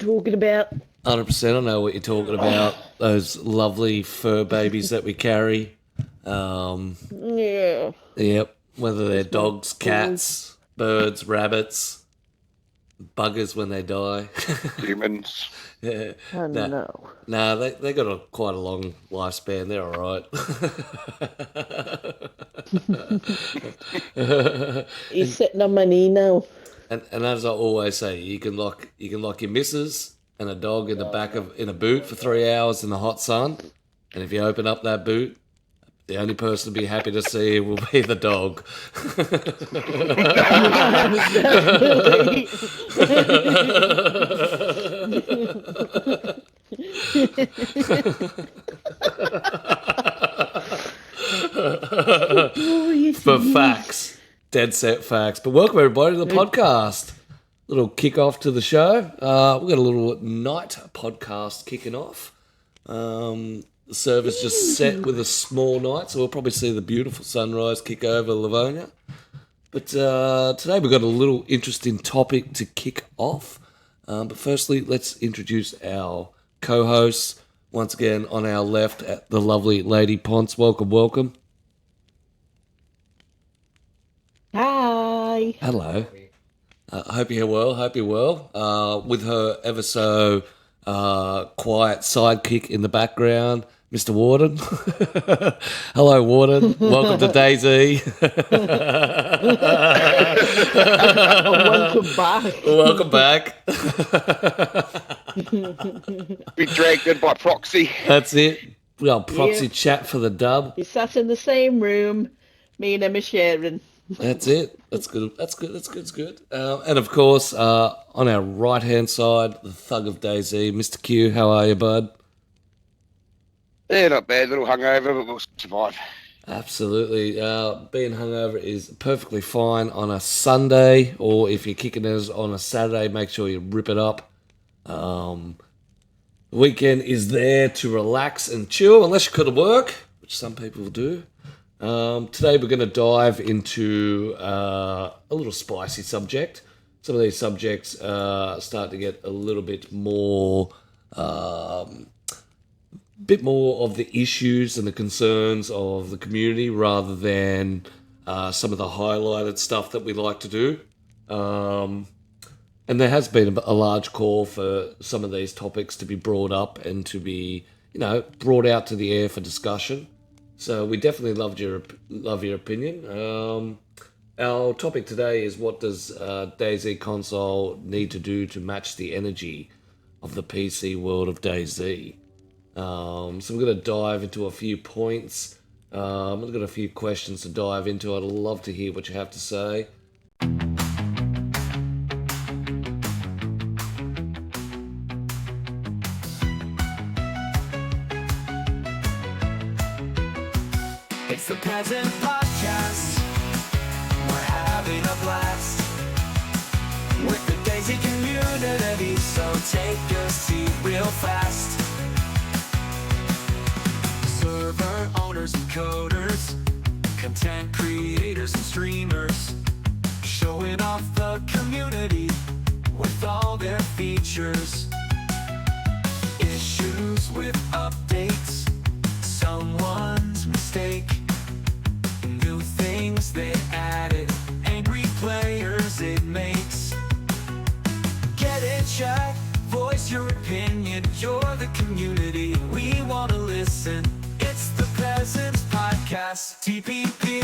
talking about. 100%, I know what you're talking about. Those lovely fur babies that we carry. Yeah. Yep. Whether they're dogs, cats, birds, rabbits, buggers when they die. Humans. Yeah. Oh, no. Nah, they got quite a long lifespan. They're all right. He's sitting on my knee now. And as I always say, you can lock your missus and a dog in the back in a boot for 3 hours in the hot sun, and if you open up that boot, the only person to be happy to see will be the dog. For facts. Dead set facts. But welcome everybody to the podcast. Little kick off to the show. We've got a little night podcast kicking off. The service just set with a small night, so we'll probably see the beautiful sunrise kick over Livonia. But today we've got a little interesting topic to kick off. But firstly, let's introduce our co-hosts. Once again, on our left, at the lovely Lady Ponce. Welcome. Hi. Hello. Hope you're well. With her ever so quiet sidekick in the background, Mr. Warden. Hello, Warden. Welcome to DayZ. Welcome back. Be dragged in by proxy. That's it. We got proxy chat for the dub. We sat in the same room, me and Emma sharing. That's it. That's good. And of course, on our right-hand side, the thug of DayZ, Mr. Q. How are you, bud? Yeah, not bad. Little hungover, but we'll survive. Absolutely. Being hungover is perfectly fine on a Sunday, or if you're kicking us on a Saturday, make sure you rip it up. The weekend is there to relax and chill, unless you could have work, which some people do. Today we're going to dive into a little spicy subject. Some of these subjects start to get a little bit more of the issues and the concerns of the community rather than some of the highlighted stuff that we like to do. And there has been a large call for some of these topics to be brought up and to be, brought out to the air for discussion. So we definitely love your opinion. Our topic today is, what does DayZ Console need to do to match the energy of the PC world of DayZ? So we're going to dive into a few points. I've got a few questions to dive into. I'd love to hear what you have to say. It's the Peasant Podcast. We're having a blast with the DayZ community, so take a seat real fast. Server owners and coders, content creators and streamers, showing off the community with all their features. Issues with updates, someone's mistake, new things they added, angry players it makes. Get in chat, voice your opinion, you're the community, we wanna listen. It's the Peasants Podcast, TPP,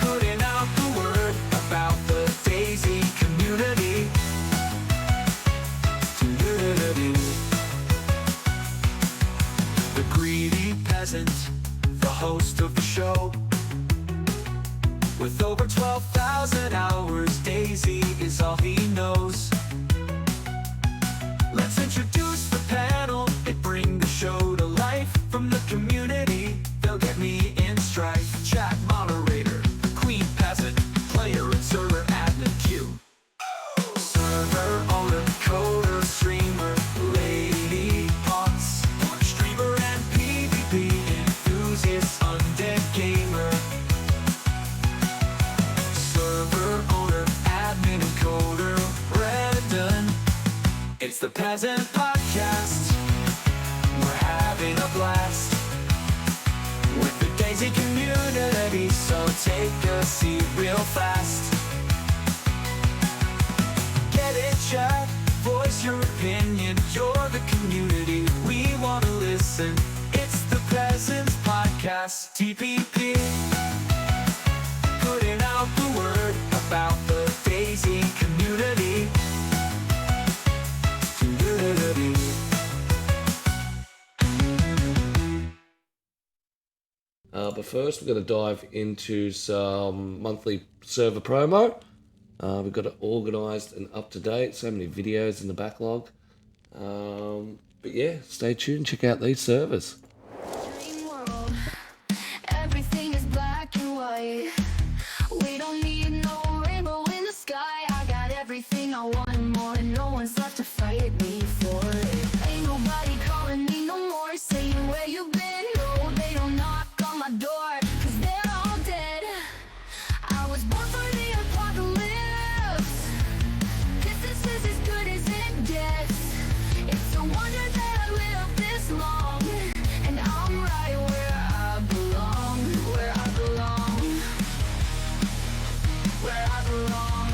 putting out the word about the DayZ community. The greedy peasant, the host of the show, with over 12,000 hours, DayZ is all he knows. Let's introduce the panel, it bring the show to life. From the community, they'll get me in strife. It's the Peasant Podcast. We're having a blast with the DayZ community, so take a seat real fast. Get in chat, voice your opinion. You're the community, we want to listen. It's the Peasants Podcast, TPP. Putting out the word about the DayZ community. But first, we're going to dive into some monthly server promo. We've got it organised and up to date. So many videos in the backlog. But yeah, stay tuned. Check out these servers. Dream world, everything is black and white. We don't need no rainbow in the sky. I got everything I want and more, and no one's left to fight me for it. Ain't nobody calling me no more, saying where you been. No, they don't knock on my door, 'cause they're all dead. I was born for the apocalypse. Distance is as good as it gets. It's a wonder that I live this long, and I'm right where I belong, where I belong, where I belong.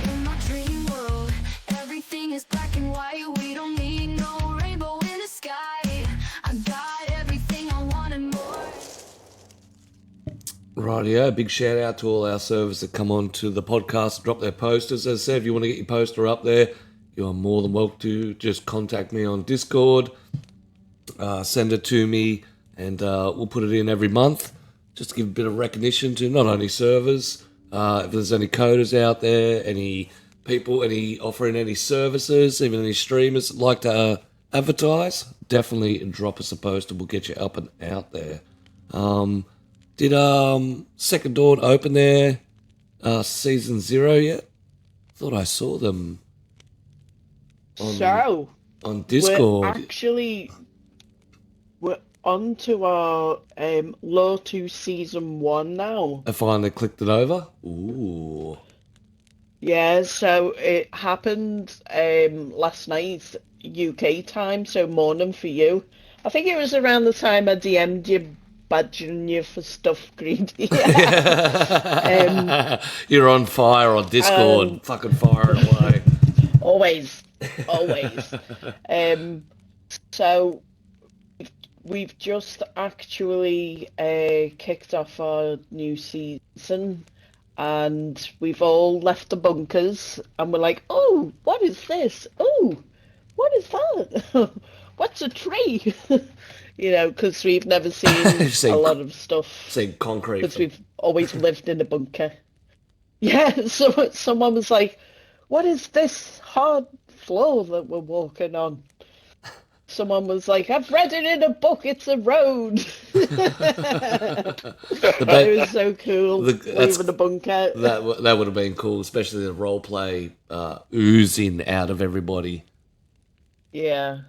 In my dream world, everything is black and white. We don't need no rainbow in the sky. I got everything I want and more. Rightio, big shout out to all our servers that come on to the podcast and drop their posters. As I said, if you want to get your poster up there, you are more than welcome to. Just contact me on Discord, send it to me, and we'll put it in every month, just to give a bit of recognition to not only servers, if there's any coders out there, any people, any offering any services, even any streamers that like to advertise, definitely drop us a poster. We'll get you up and out there. Did Second Dawn open their season 0 yet? Thought I saw them So, on Discord. we're on to our Law 2 Season 1 now. I finally clicked it over. Ooh. Yeah, so it happened last night, UK time, so morning for you. I think it was around the time I DM'd you, badgering you for stuff, Greedy. You're on fire on Discord. Fucking fire it away. Always. So we've just actually kicked off our new season, and we've all left the bunkers, and we're like, oh, what is this? Oh, what is that? What's a tree? You know, because we've never seen a lot of stuff. Saying concrete. Because we've always lived in a bunker. Yeah, so someone was like, what is this hard floor that we're walking on? Someone was like, I've read it in a book, it's a road. It was so cool, leaving the bunker. That would have been cool, especially the roleplay oozing out of everybody. Yeah.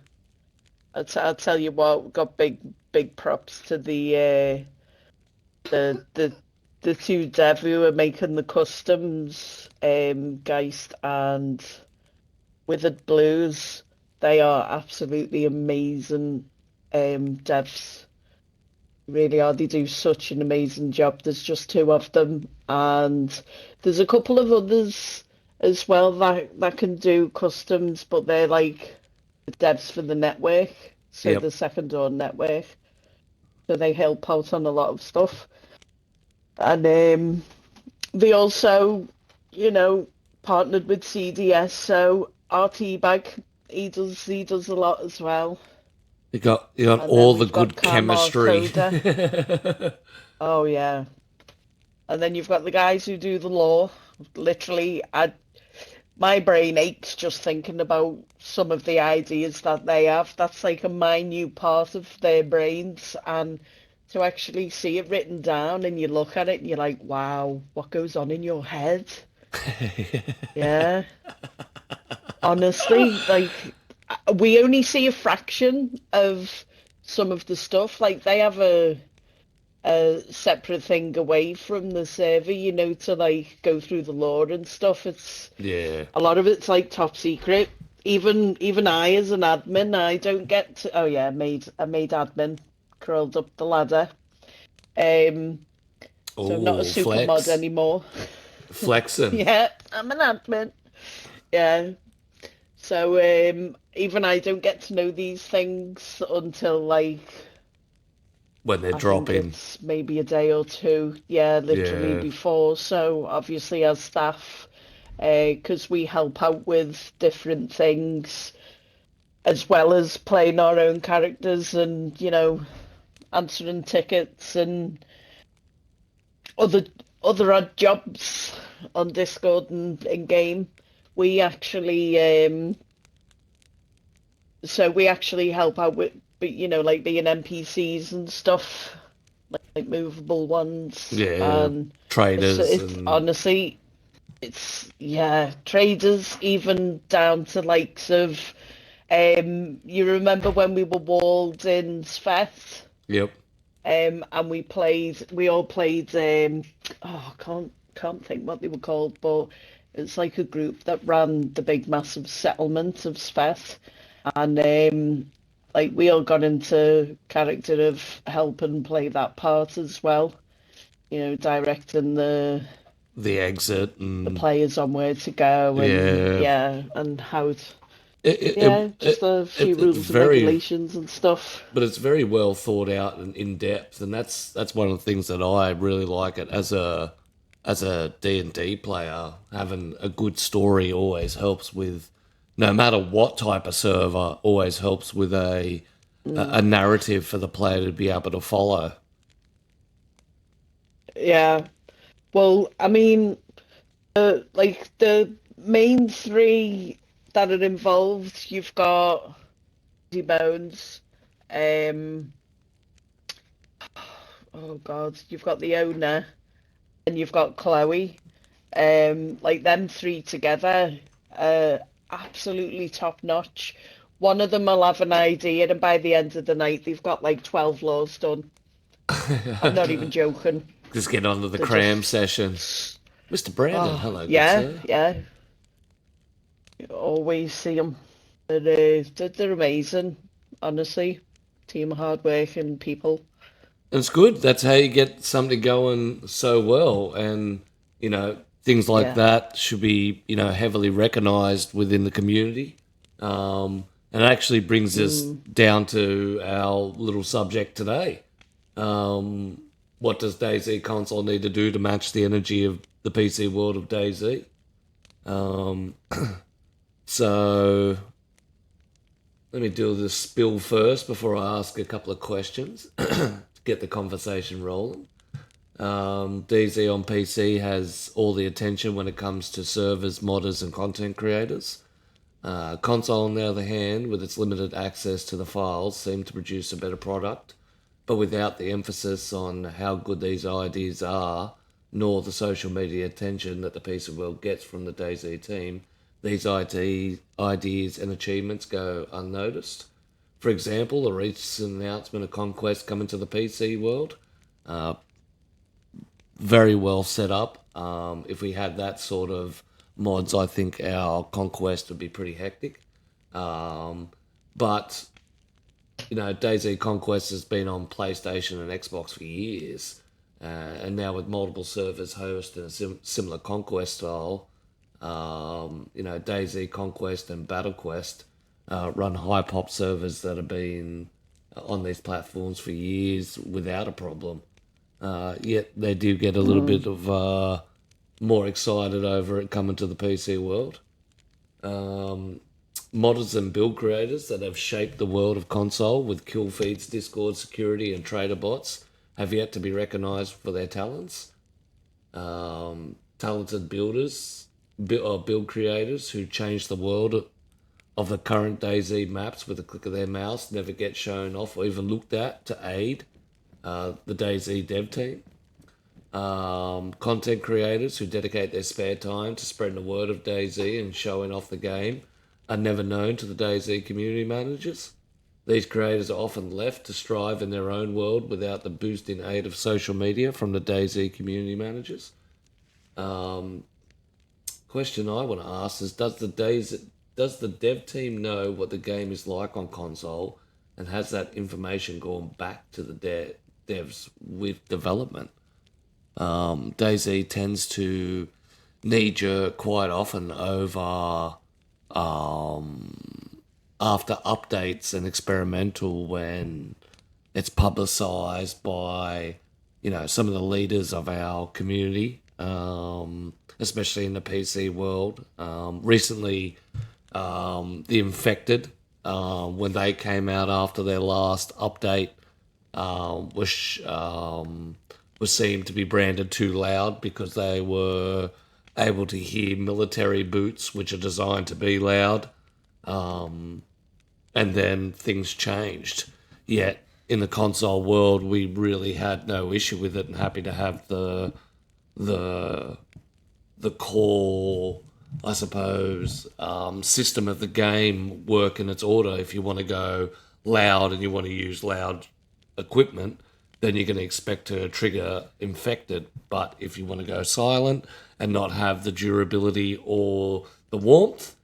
I'll tell you what, we've got big props to the two dev who are making the customs, Geist and Withered Blues. They are absolutely amazing devs. Really are. They do such an amazing job. There's just two of them, and there's a couple of others as well that can do customs, but they're like the devs for the network, so Yep. the Second Dawn network. So they help out on a lot of stuff. And they also, partnered with CDS, so RT Bag, he does a lot as well. You got And all then the we've got good Karma chemistry. Oh yeah. And then you've got the guys who do the law. Literally, my brain aches just thinking about some of the ideas that they have. That's like a minute part of their brains, and to actually see it written down and you look at it and you're like, wow, what goes on in your head? Yeah. Honestly, like, we only see a fraction of some of the stuff. Like, they have a separate thing away from the server, you know, to like go through the lore and stuff. It's Yeah. a lot of it's like top secret. Even I as an admin, I don't get to. Oh yeah, I made admin, crawled up the ladder. So I'm not a Oh, super mod flex. anymore. Flexing. Yeah, I'm an admin. Yeah. So even I don't get to know these things until like When they're I think dropping. it's maybe a day or two. Yeah, literally Yeah. before. So obviously as staff, because we help out with different things as well as playing our own characters and, you know, answering tickets and other odd jobs on Discord and in game. We actually we actually help out with, but you know, like being NPCs and stuff, like movable ones. Yeah. And Traders it's and honestly, yeah, traders we down to likes of, you remember when we were walled in Svet? yep. And we all played, oh, can't think what they were called, but it's like a group that ran the big massive settlement of Svet. And like we all got into character of helping play that part as well, you know, directing The exit the and players on where to go and yeah. yeah, and how to, It, it, yeah, it, just a few it's rules and very, regulations and stuff. but it's very well thought out and in depth, and that's one of the things that I really like it as a D&D player. Having a good story always helps with, no matter what type of server, always helps with a narrative for the player to be able to follow. Yeah. Well, I mean, like the main three that are involved, you've got Easy Bones, um, oh God, you've got the owner, and you've got Chloe. Like them three together, absolutely top notch. One of them will have an idea, and by the end of the night, they've got like 12 laws done. I'm not even joking. Just get on to the They're cram just, session. Mr. Brandon, oh, hello, good yeah, sir. yeah. You always see them. They're amazing, honestly. Team of hardworking people. It's good. That's how you get something going so well. And, things like Yeah. that should be, heavily recognized within the community. And it actually brings us down to our little subject today. What does DayZ Console need to do to match the energy of the PC world of DayZ? So let me do this spill first before I ask a couple of questions to get the conversation rolling. DayZ on PC has all the attention when it comes to servers, modders, and content creators. Console, on the other hand, with its limited access to the files, seem to produce a better product, but without the emphasis on how good these ideas are, nor the social media attention that the PC world gets from the DayZ team, these ideas and achievements go unnoticed. For example, the recent announcement of Conquest coming to the PC world, very well set up. If we had that sort of mods, I think our Conquest would be pretty hectic. But DayZ Conquest has been on PlayStation and Xbox for years, and now with multiple servers hosting a similar Conquest style, DayZ Conquest and battlequest run high pop servers that have been on these platforms for years without a problem. Yet they do get a little bit of more excited over it coming to the PC world. Modders and build creators that have shaped the world of console with kill feeds, Discord security, and trader bots have yet to be recognised for their talents. Talented builders, build creators who change the world of the current DayZ maps with a click of their mouse never get shown off or even looked at to aid the DayZ dev team. Content creators who dedicate their spare time to spreading the word of DayZ and showing off the game are never known to the DayZ community managers. These creators are often left to strive in their own world without the boost in aid of social media from the DayZ community managers. Question I want to ask is, does the dev team know what the game is like on console, and has that information gone back to the devs with development? DayZ tends to knee-jerk quite often over after updates and experimental when it's publicized by some of the leaders of our community, especially in the PC world. Recently, the Infected, when they came out after their last update, was seen to be branded too loud because they were able to hear military boots, which are designed to be loud. And then things changed. Yet in the console world, we really had no issue with it, and happy to have the core, I suppose, system of the game work in its order. If you want to go loud and you want to use loud equipment, then you're going to expect to trigger Infected. But if you want to go silent and not have the durability or the warmth,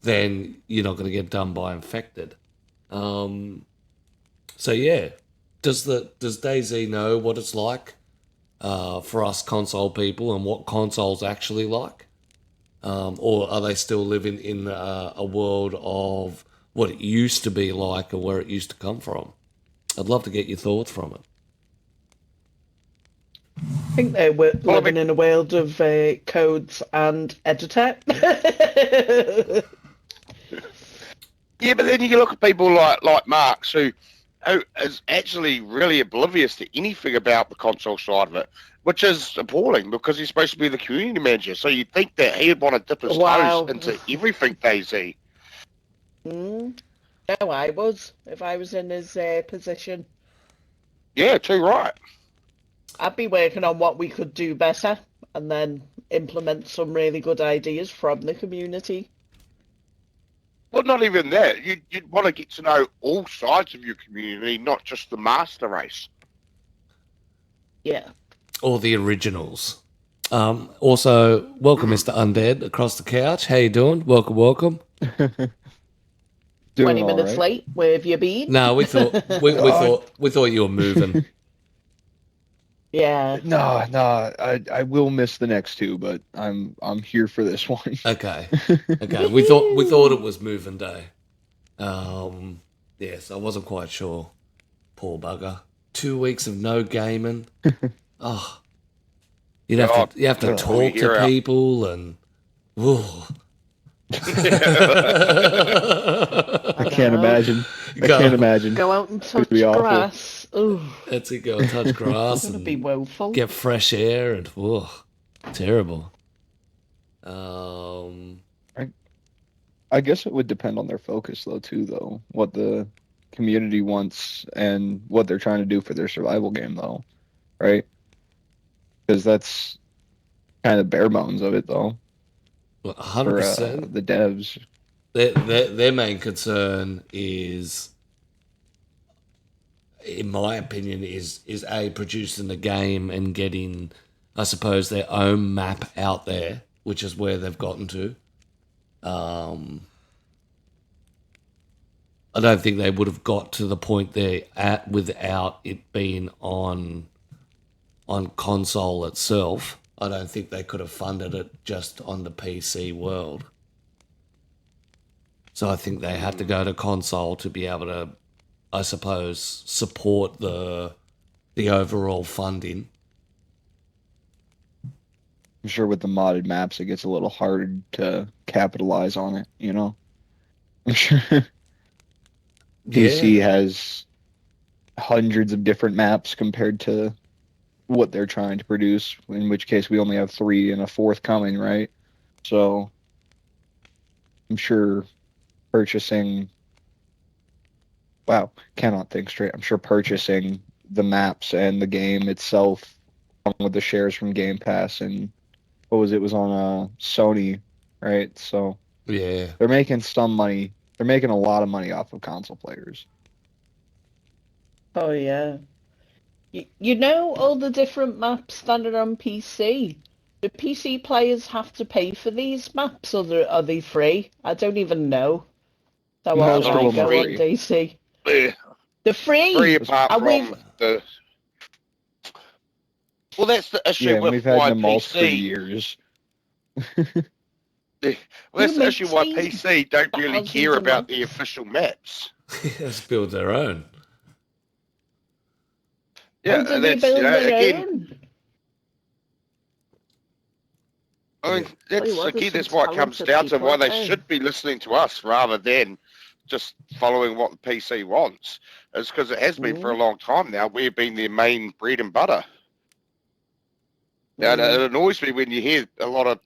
then you're not going to get done by Infected. So yeah, does DayZ know what it's like for us console people and what console's actually like? Or are they still living in a world of what it used to be like or where it used to come from? I'd love to get your thoughts from it. I think they're living in a world of codes and editor. Yeah, but then you look at people like Marks, who is actually really oblivious to anything about the console side of it, which is appalling because he's supposed to be the community manager. So you'd think that he'd want to dip his toes into everything DayZ. No, I was, if I was in his position. Yeah, too right. I'd be working on what we could do better and then implement some really good ideas from the community. Well, not even that. You'd want to get to know all sides of your community, not just the master race. Yeah. Or the originals. Also, welcome, Mr. Undead, across the couch. How you doing? Welcome. 20 minutes late. Where have you been? No, we thought we thought you were moving. Yeah. No, I will miss the next two, but I'm here for this one. Okay. We thought it was moving day. Yes, I wasn't quite sure. Poor bugger. 2 weeks of no gaming. Oh, you have to talk to people and. Whoa. I can't imagine. I can't imagine. Go out and touch grass. Ooh. That's it. Go and touch grass and be woeful. Get fresh air and whoa, terrible. I guess it would depend on their focus though too, though. What the community wants and what they're trying to do for their survival game though, right? Because that's kind of bare bones of it though. 100%. The devs. Their main concern is, in my opinion, is producing the game and getting, I suppose, their own map out there, which is where they've gotten to. I don't think they would have got to the point they're at without it being on console itself. I don't think they could have funded it just on the PC world. So I think they had to go to console to be able to, I suppose, support the overall funding. I'm sure with the modded maps, it gets a little hard to capitalize on it, you know? I'm sure PC has hundreds of different maps compared to what they're trying to produce, in which case we only have 3 and a 4th coming, right? So I'm sure purchasing... Wow, cannot think straight. I'm sure purchasing the maps and the game itself, along with the shares from Game Pass and what was it? Was on Sony, right? So yeah, they're making some money. They're making a lot of money off of console players. Oh yeah. You know all the different maps that are on PC? Do PC players have to pay for these maps, or are they free? I don't even know. So Most when of I them are go on free. DC, Yeah, they're free free. apart And we've from the. Well, that's the issue Yeah, and with we've had why them all for PC. years. Well, who that's the issue makes why these PC don't really thousands care of about the maps? official maps. Let's build their own. How Yeah, do and they that's build their again. own? I mean, Tell you that's what, there's again. some That's why it comes talented down to people why out they there. should be listening to us rather than just following what the PC wants. It's because it has been for a Mm, long time now. We've been their main bread and butter. Now, mm. it annoys me when you hear a lot of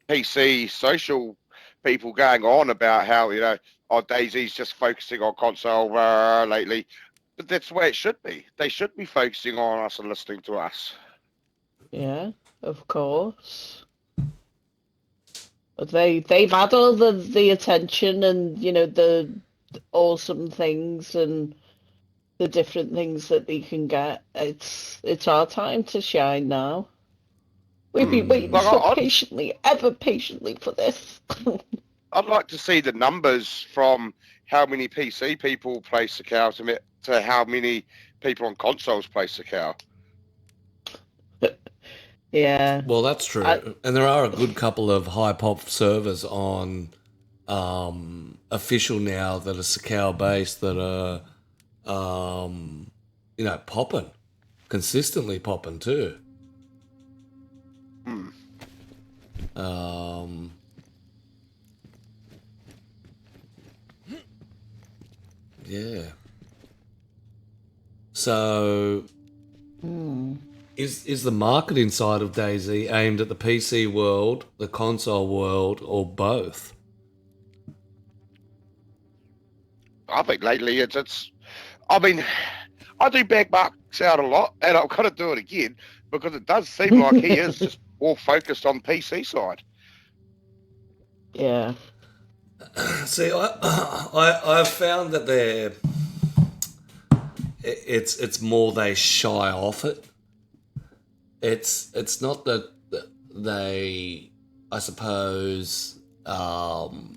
PC social people going on about how, oh, DayZ's just focusing on console lately. But that's the way it should be. They should be focusing on us and listening to us. Yeah, of course. But they've had all the attention and the awesome things and the different things that they can get. It's our time to shine now. We've been waiting Like, so patiently, ever patiently for this. I'd like to see the numbers from how many PC people place the cow to how many people on consoles place the cow. Yeah. Well, that's I, true. And there are a good couple of high pop servers on official now that are Sakau based that are popping. Consistently popping too. Hmm. Yeah. So hmm. is the marketing side of DayZ aimed at the PC world, the console world, or both? I think lately it's. I mean, I do back Marks out a lot, and I've got to do it again because it does seem like he is just more focused on PC side. Yeah. See, I've found that it's more they shy off it. It's not that they, I suppose, don't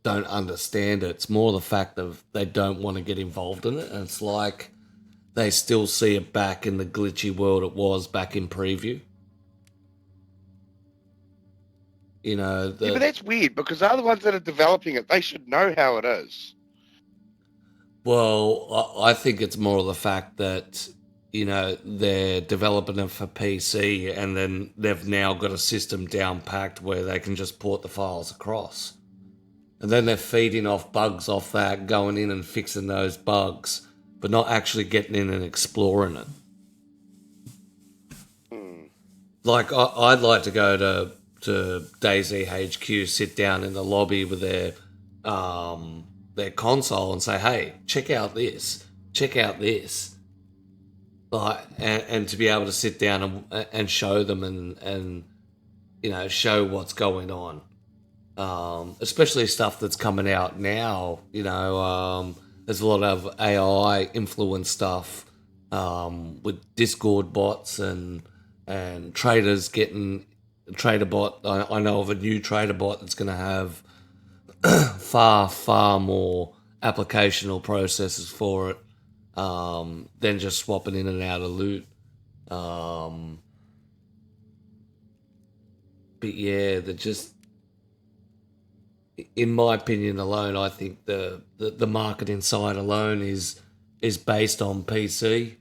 understand it. It's more the fact of they don't want to get involved in it, and it's like they still see it back in the glitchy world it was back in preview. Yeah, but that's weird because they're the ones that are developing it. They should know how it is. Well, I think it's more of the fact that, they're developing it for PC and then they've now got a system down packed where they can just port the files across. And then they're feeding off bugs off that, going in and fixing those bugs, but not actually getting in and exploring it. Like, I'd like to go to DayZ HQ, sit down in the lobby with their console and say, hey, check out this. Like, and to be able to sit down and show them and show what's going on. Especially stuff that's coming out now, there's a lot of AI influence stuff with Discord bots and traders getting trader bot. I know of a new trader bot that's going to have far more applicational processes for it than just swapping in and out of loot. But yeah, they're just, in my opinion alone, I think the marketing side alone is based on PC.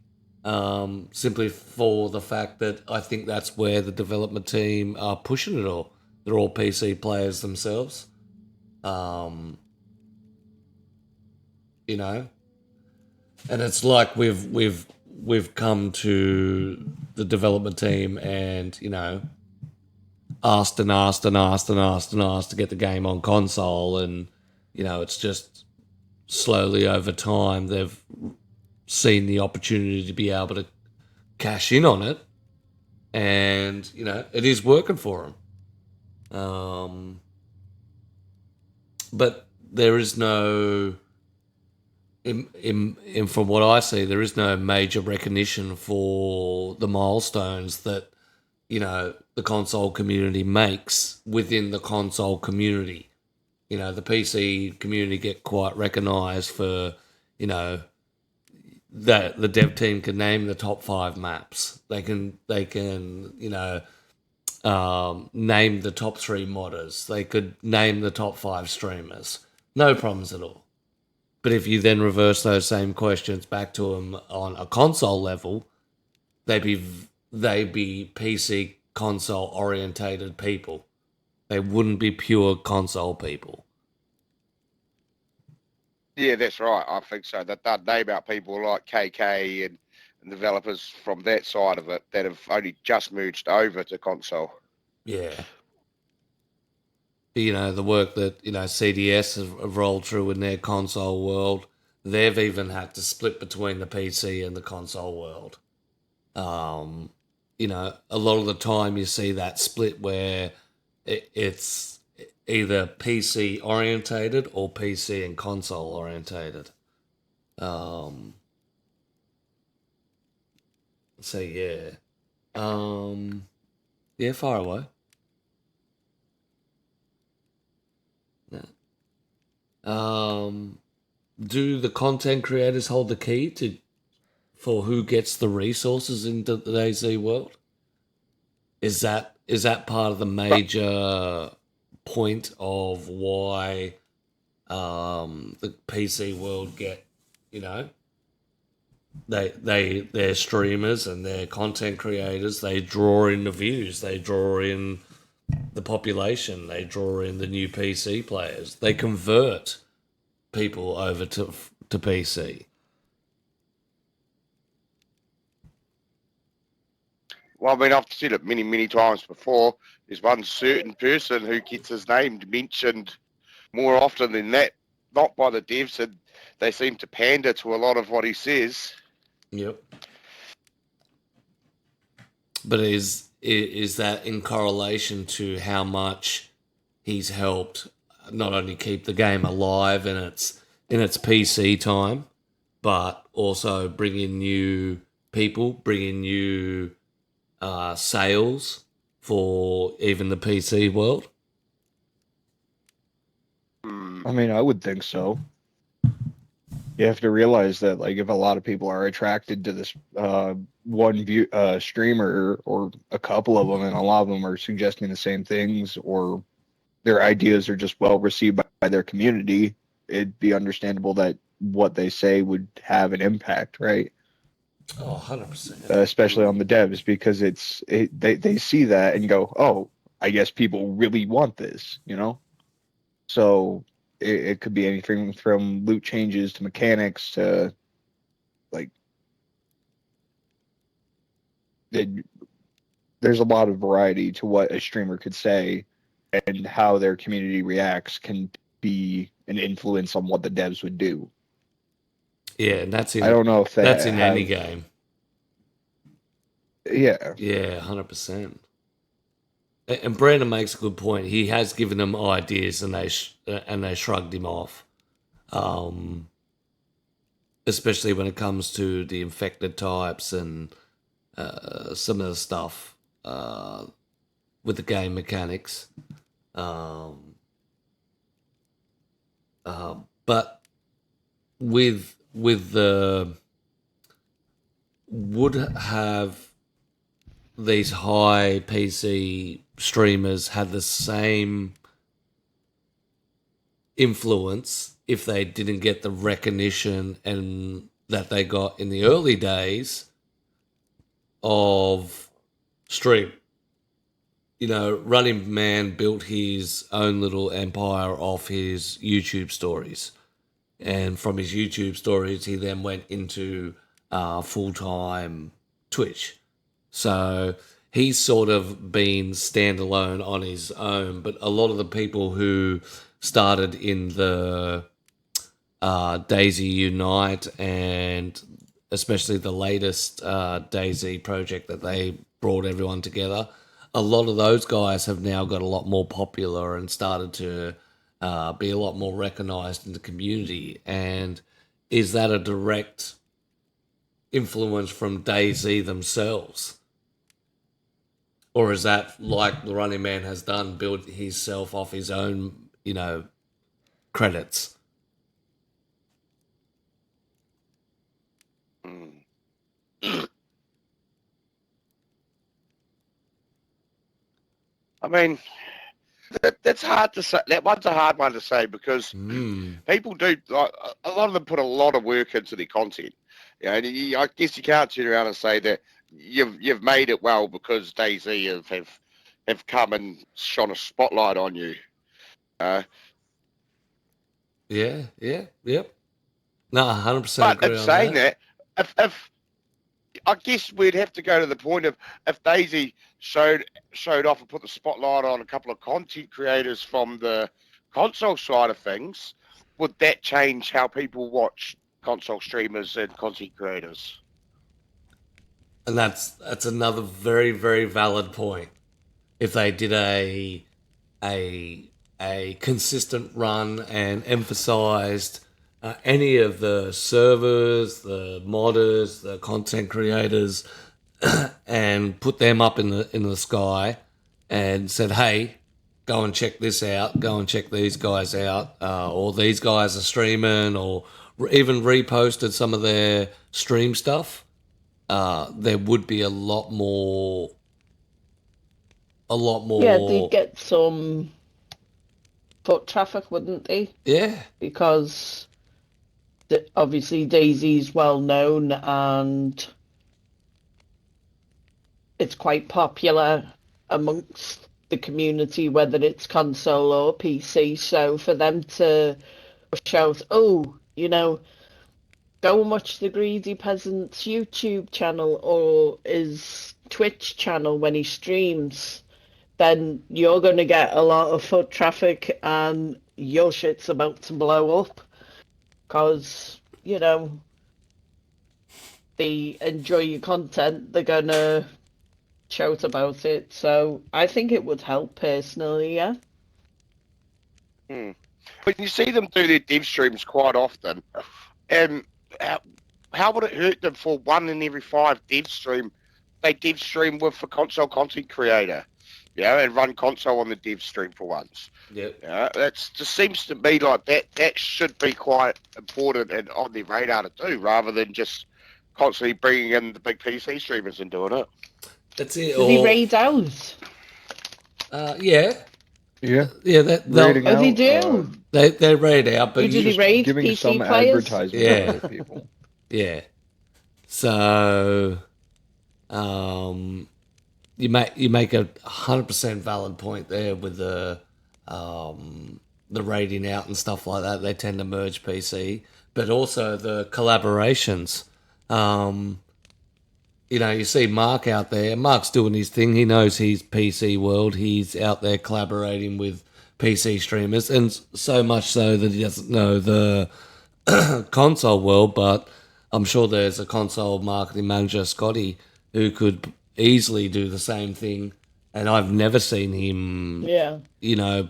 Simply for the fact that I think that's where the development team are pushing it all. They're all PC players themselves. And it's like we've come to the development team and, asked to get the game on console, and, it's just slowly over time they've seen the opportunity to be able to cash in on it, and it is working for them. But there is no in from what I see, there is no major recognition for the milestones that the console community makes within the console community. The PC community get quite recognised for that the dev team can name the top 5 maps. They can name the top 3 modders. They could name the top 5 streamers. No problems at all. But if you then reverse those same questions back to them on a console level, they'd be PC console orientated people. They wouldn't be pure console people. Yeah, that's right. I think so. That they'd name out people like KK and developers from that side of it that have only just merged over to console. Yeah. The work that, CDS have rolled through in their console world, they've even had to split between the PC and the console world. A lot of the time you see that split where it's either PC orientated or PC and console orientated. So yeah. Yeah, far away. Do the content creators hold the key for who gets the resources into the DayZ world? Is that part of the major point of why the PC world get they're streamers and they're content creators, they draw in the views, they draw in the population, they draw in the new PC players, they convert people over to PC. Well, I mean, I've said it many, many times before. There's one certain person who gets his name mentioned more often than that, not by the devs, and they seem to pander to a lot of what he says. Yep. But is that in correlation to how much he's helped not only keep the game alive in its PC time, but also bring in new people, bring in new sales for even the PC world? I mean, I would think so. You have to realize that, like, if a lot of people are attracted to this one streamer or a couple of them, and a lot of them are suggesting the same things, or their ideas are just well received by their community, it'd be understandable that what they say would have an impact, right? Oh, 100%. Especially on the devs, because they see that and go, oh, I guess people really want this, So it could be anything from loot changes to mechanics to, like, there's a lot of variety to what a streamer could say, and how their community reacts can be an influence on what the devs would do. Yeah, and that's in, I don't know if that's in any game. Yeah. Yeah, 100%. And Brandon makes a good point. He has given them ideas, and they shrugged him off. Especially when it comes to the infected types and some of the stuff with the game mechanics. But with the would have these high PC streamers had the same influence if they didn't get the recognition and that they got in the early days of stream? Running Man built his own little empire off his YouTube stories. And from his YouTube stories, he then went into full-time Twitch. So he's sort of been standalone on his own. But a lot of the people who started in the DayZ Unite, and especially the latest DayZ project that they brought everyone together, a lot of those guys have now got a lot more popular and started to be a lot more recognized in the community. And is that a direct influence from DayZ themselves? Or is that like the Running Man has done, build himself off his own, credits? I mean, that's hard to say. That one's a hard one to say because people do, like, a lot of them put a lot of work into their content. And I guess you can't turn around and say that you've made it well because DayZ have come and shone a spotlight on you. Yep. No, 100% But agree in on saying that. that, if I guess we'd have to go to the point of if DayZ showed off and put the spotlight on a couple of content creators from the console side of things, would that change how people watch console streamers and content creators? And that's another very, very valid point. If they did a consistent run and emphasized any of the servers, the modders, the content creators, and put them up in the sky, and said, "Hey, go and check this out. Go and check these guys out, or these guys are streaming," or even reposted some of their stream stuff. There would be a lot more. Yeah, they'd get some foot traffic, wouldn't they? Yeah. Because obviously DayZ's well known and it's quite popular amongst the community, whether it's console or PC. So for them to shout, oh, go and watch the Greedy Peasants YouTube channel or his Twitch channel when he streams, then you're going to get a lot of foot traffic and your shit's about to blow up because, they enjoy your content, they're going to shout about it. So I think it would help personally, yeah. When you see them do their dev streams quite often, how would it hurt them for 1 in every 5 dev stream they dev stream with a console content creator? And run console on the dev stream for once. Yep. That just seems to me like that should be quite important and on their radar to do, rather than just constantly bringing in the big PC streamers and doing it. That's it. Did he raid out? Yeah. Yeah. Yeah, Raiding Oh, they out, do? they raid out, but Who did he raid? giving PC some players? advertisement Yeah. to other people. yeah. So, you make a 100% valid point there with the raiding out and stuff like that. They tend to merge PC, but also the collaborations. You see Mark out there. Mark's doing his thing. He knows his PC world. He's out there collaborating with PC streamers, and so much so that he doesn't know the console world. But I'm sure there's a console marketing manager, Scotty, who could easily do the same thing. And I've never seen him,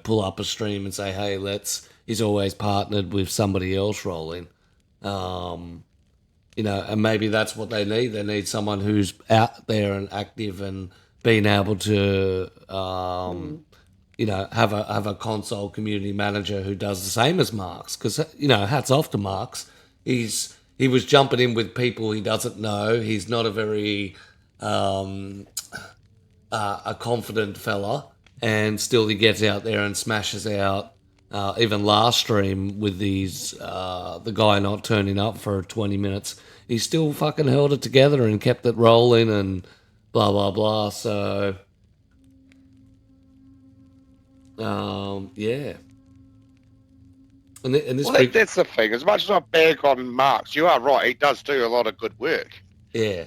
pull up a stream and say, "Hey, he's always partnered with somebody else rolling." And maybe that's what they need. They need someone who's out there and active and being able to, have a console community manager who does the same as Mark's. Because, hats off to Mark's. He was jumping in with people he doesn't know. He's not a very a confident fella, and still he gets out there and smashes out. Even last stream with the guy not turning up for 20 minutes, he still fucking held it together and kept it rolling and blah, blah, blah. So, yeah. And That's the thing. As much as I bag on Marks, you are right. He does do a lot of good work. Yeah.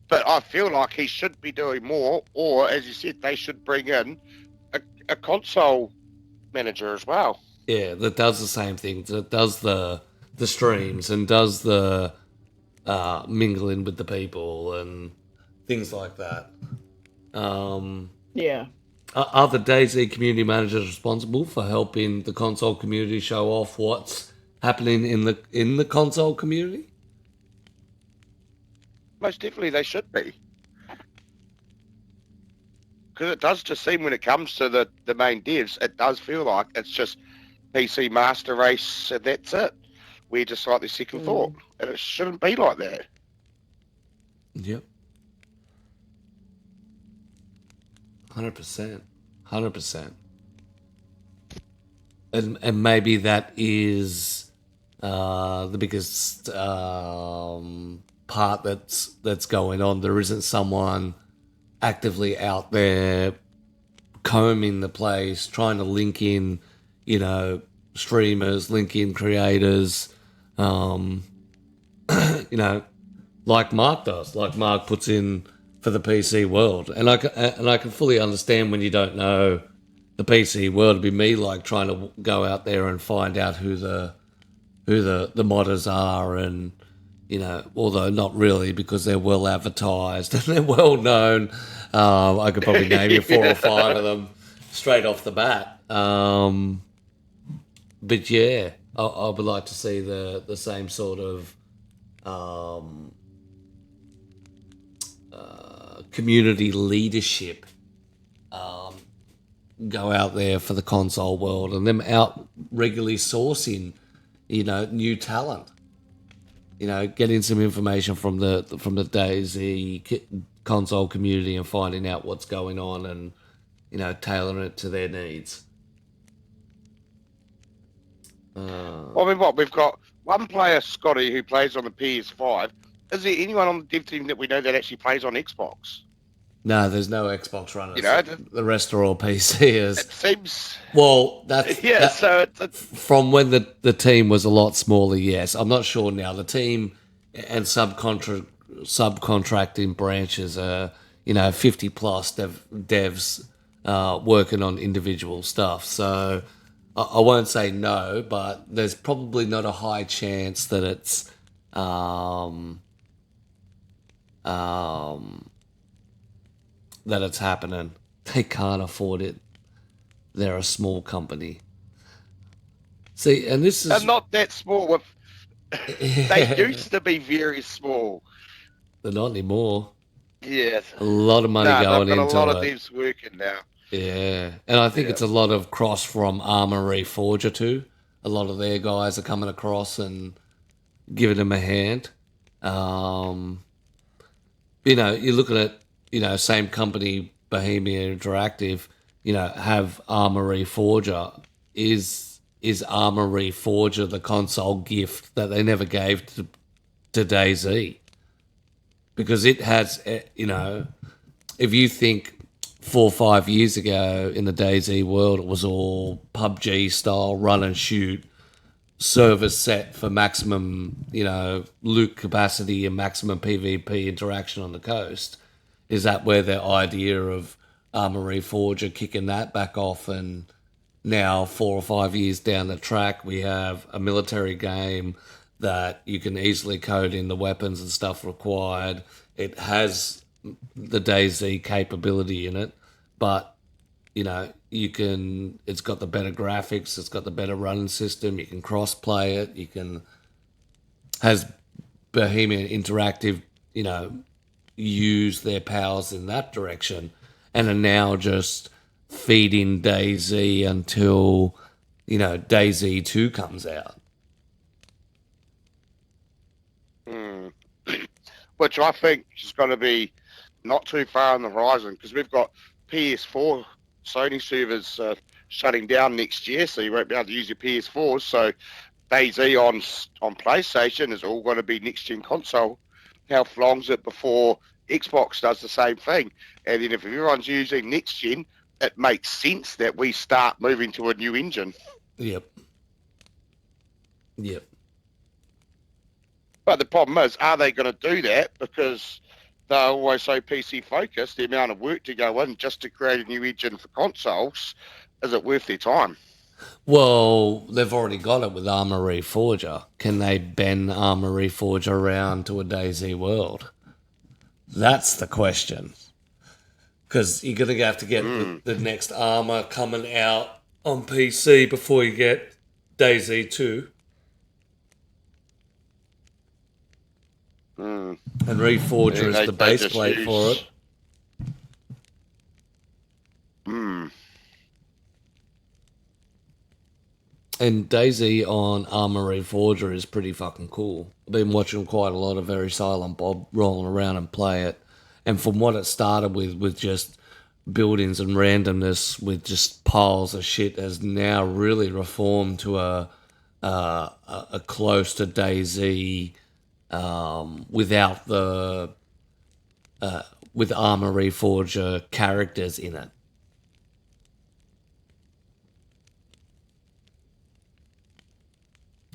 But I feel like he should be doing more, or, as you said, they should bring in a console manager as well. Yeah, that does the same thing. That does the streams and does the mingling with the people and things like that. Yeah. Are the DayZ community managers responsible for helping the console community show off what's happening in the console community? Most definitely they should be. Because it does just seem when it comes to the main devs, it does feel like it's just PC Master Race and that's it. We're just like the second thought. And it shouldn't be like that. Yep. 100%. 100%. And maybe that is the biggest part that's going on. There isn't someone actively out there combing the place, trying to link in, streamers, link in creators, like Mark does, like Mark puts in for the PC world. And I can fully understand when you don't know the PC world. It'd be me like trying to go out there and find out who the modders are, and although not really, because they're well advertised and they're well known. I could probably name you 4 or 5 of them straight off the bat. But yeah, I would like to see the same sort of community leadership go out there for the console world, and them out regularly sourcing, new talent. Getting some information from the DayZ console community and finding out what's going on, and tailoring it to their needs. Well, I mean, we've got one player, Scotty, who plays on the PS5. Is there anyone on the dev team that we know that actually plays on Xbox? No, there's no Xbox runners. The rest are all PCers. It seems. Well, that's so it's from when the team was a lot smaller. Yes, I'm not sure now. The team and subcontracting branches are 50 plus devs working on individual stuff. So I won't say no, but there's probably not a high chance that it's that it's happening. They can't afford it. They're a small company. See, and this is... They're not that small. They used to be very small. They're not anymore. Yeah. A lot of money going into it. A lot of devs working now. Yeah. And I think it's a lot of cross from Armory Forger too. A lot of their guys are coming across and giving them a hand. You're looking at, same company, Bohemia Interactive, have Armory Forger. Is Armory Forger the console gift that they never gave to DayZ? Because it has, if you think 4 or 5 years ago in the DayZ world, it was all PUBG style run and shoot, servers set for maximum, loot capacity and maximum PvP interaction on the coast. Is that where the idea of Armory Forger kicking that back off, and now 4 or 5 years down the track we have a military game that you can easily code in the weapons and stuff required. It has the DayZ capability in it, but it's got the better graphics, it's got the better running system, you can cross-play it, has Bohemian Interactive, use their powers in that direction, and are now just feeding DayZ until, DayZ 2 comes out. Which I think is going to be not too far on the horizon, because we've got PS4 Sony servers shutting down next year, so you won't be able to use your PS4s. So DayZ on PlayStation is all going to be next-gen console. How long's it before Xbox does the same thing? And then if everyone's using next-gen, it makes sense that we start moving to a new engine. Yep. But the problem is, are they going to do that? Because they're always so PC focused, the amount of work to go in just to create a new engine for consoles, is it worth their time? Well, they've already got it with Armory Forger. Can they bend Armory Forger around to a DayZ world? That's the question. Because you're going to have to get the next armor coming out on PC before you get DayZ 2. Mm. And Reforger Yeah, is they the base just plate for use- it. Mm. And DayZ on Armor Reforger is pretty fucking cool. I've been watching quite a lot of Very Silent Bob rolling around and play it. And from what it started with just buildings and randomness with just piles of shit, has now really reformed to a close to DayZ without the with Armor Reforger characters in it.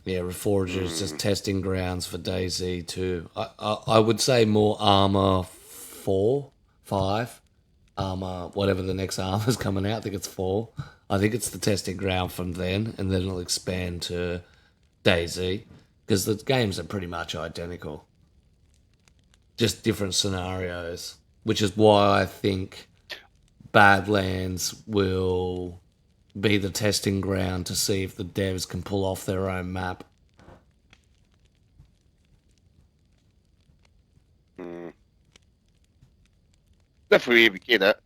Yeah, Reforger is just testing grounds for DayZ too. I would say more Armor 4, 5, Armor, whatever the next Armor's coming out. I think it's 4. I think it's the testing ground from then, and then it'll expand to DayZ, because the games are pretty much identical. Just different scenarios, which is why I think Badlands will be the testing ground to see if the devs can pull off their own map. If we ever get it,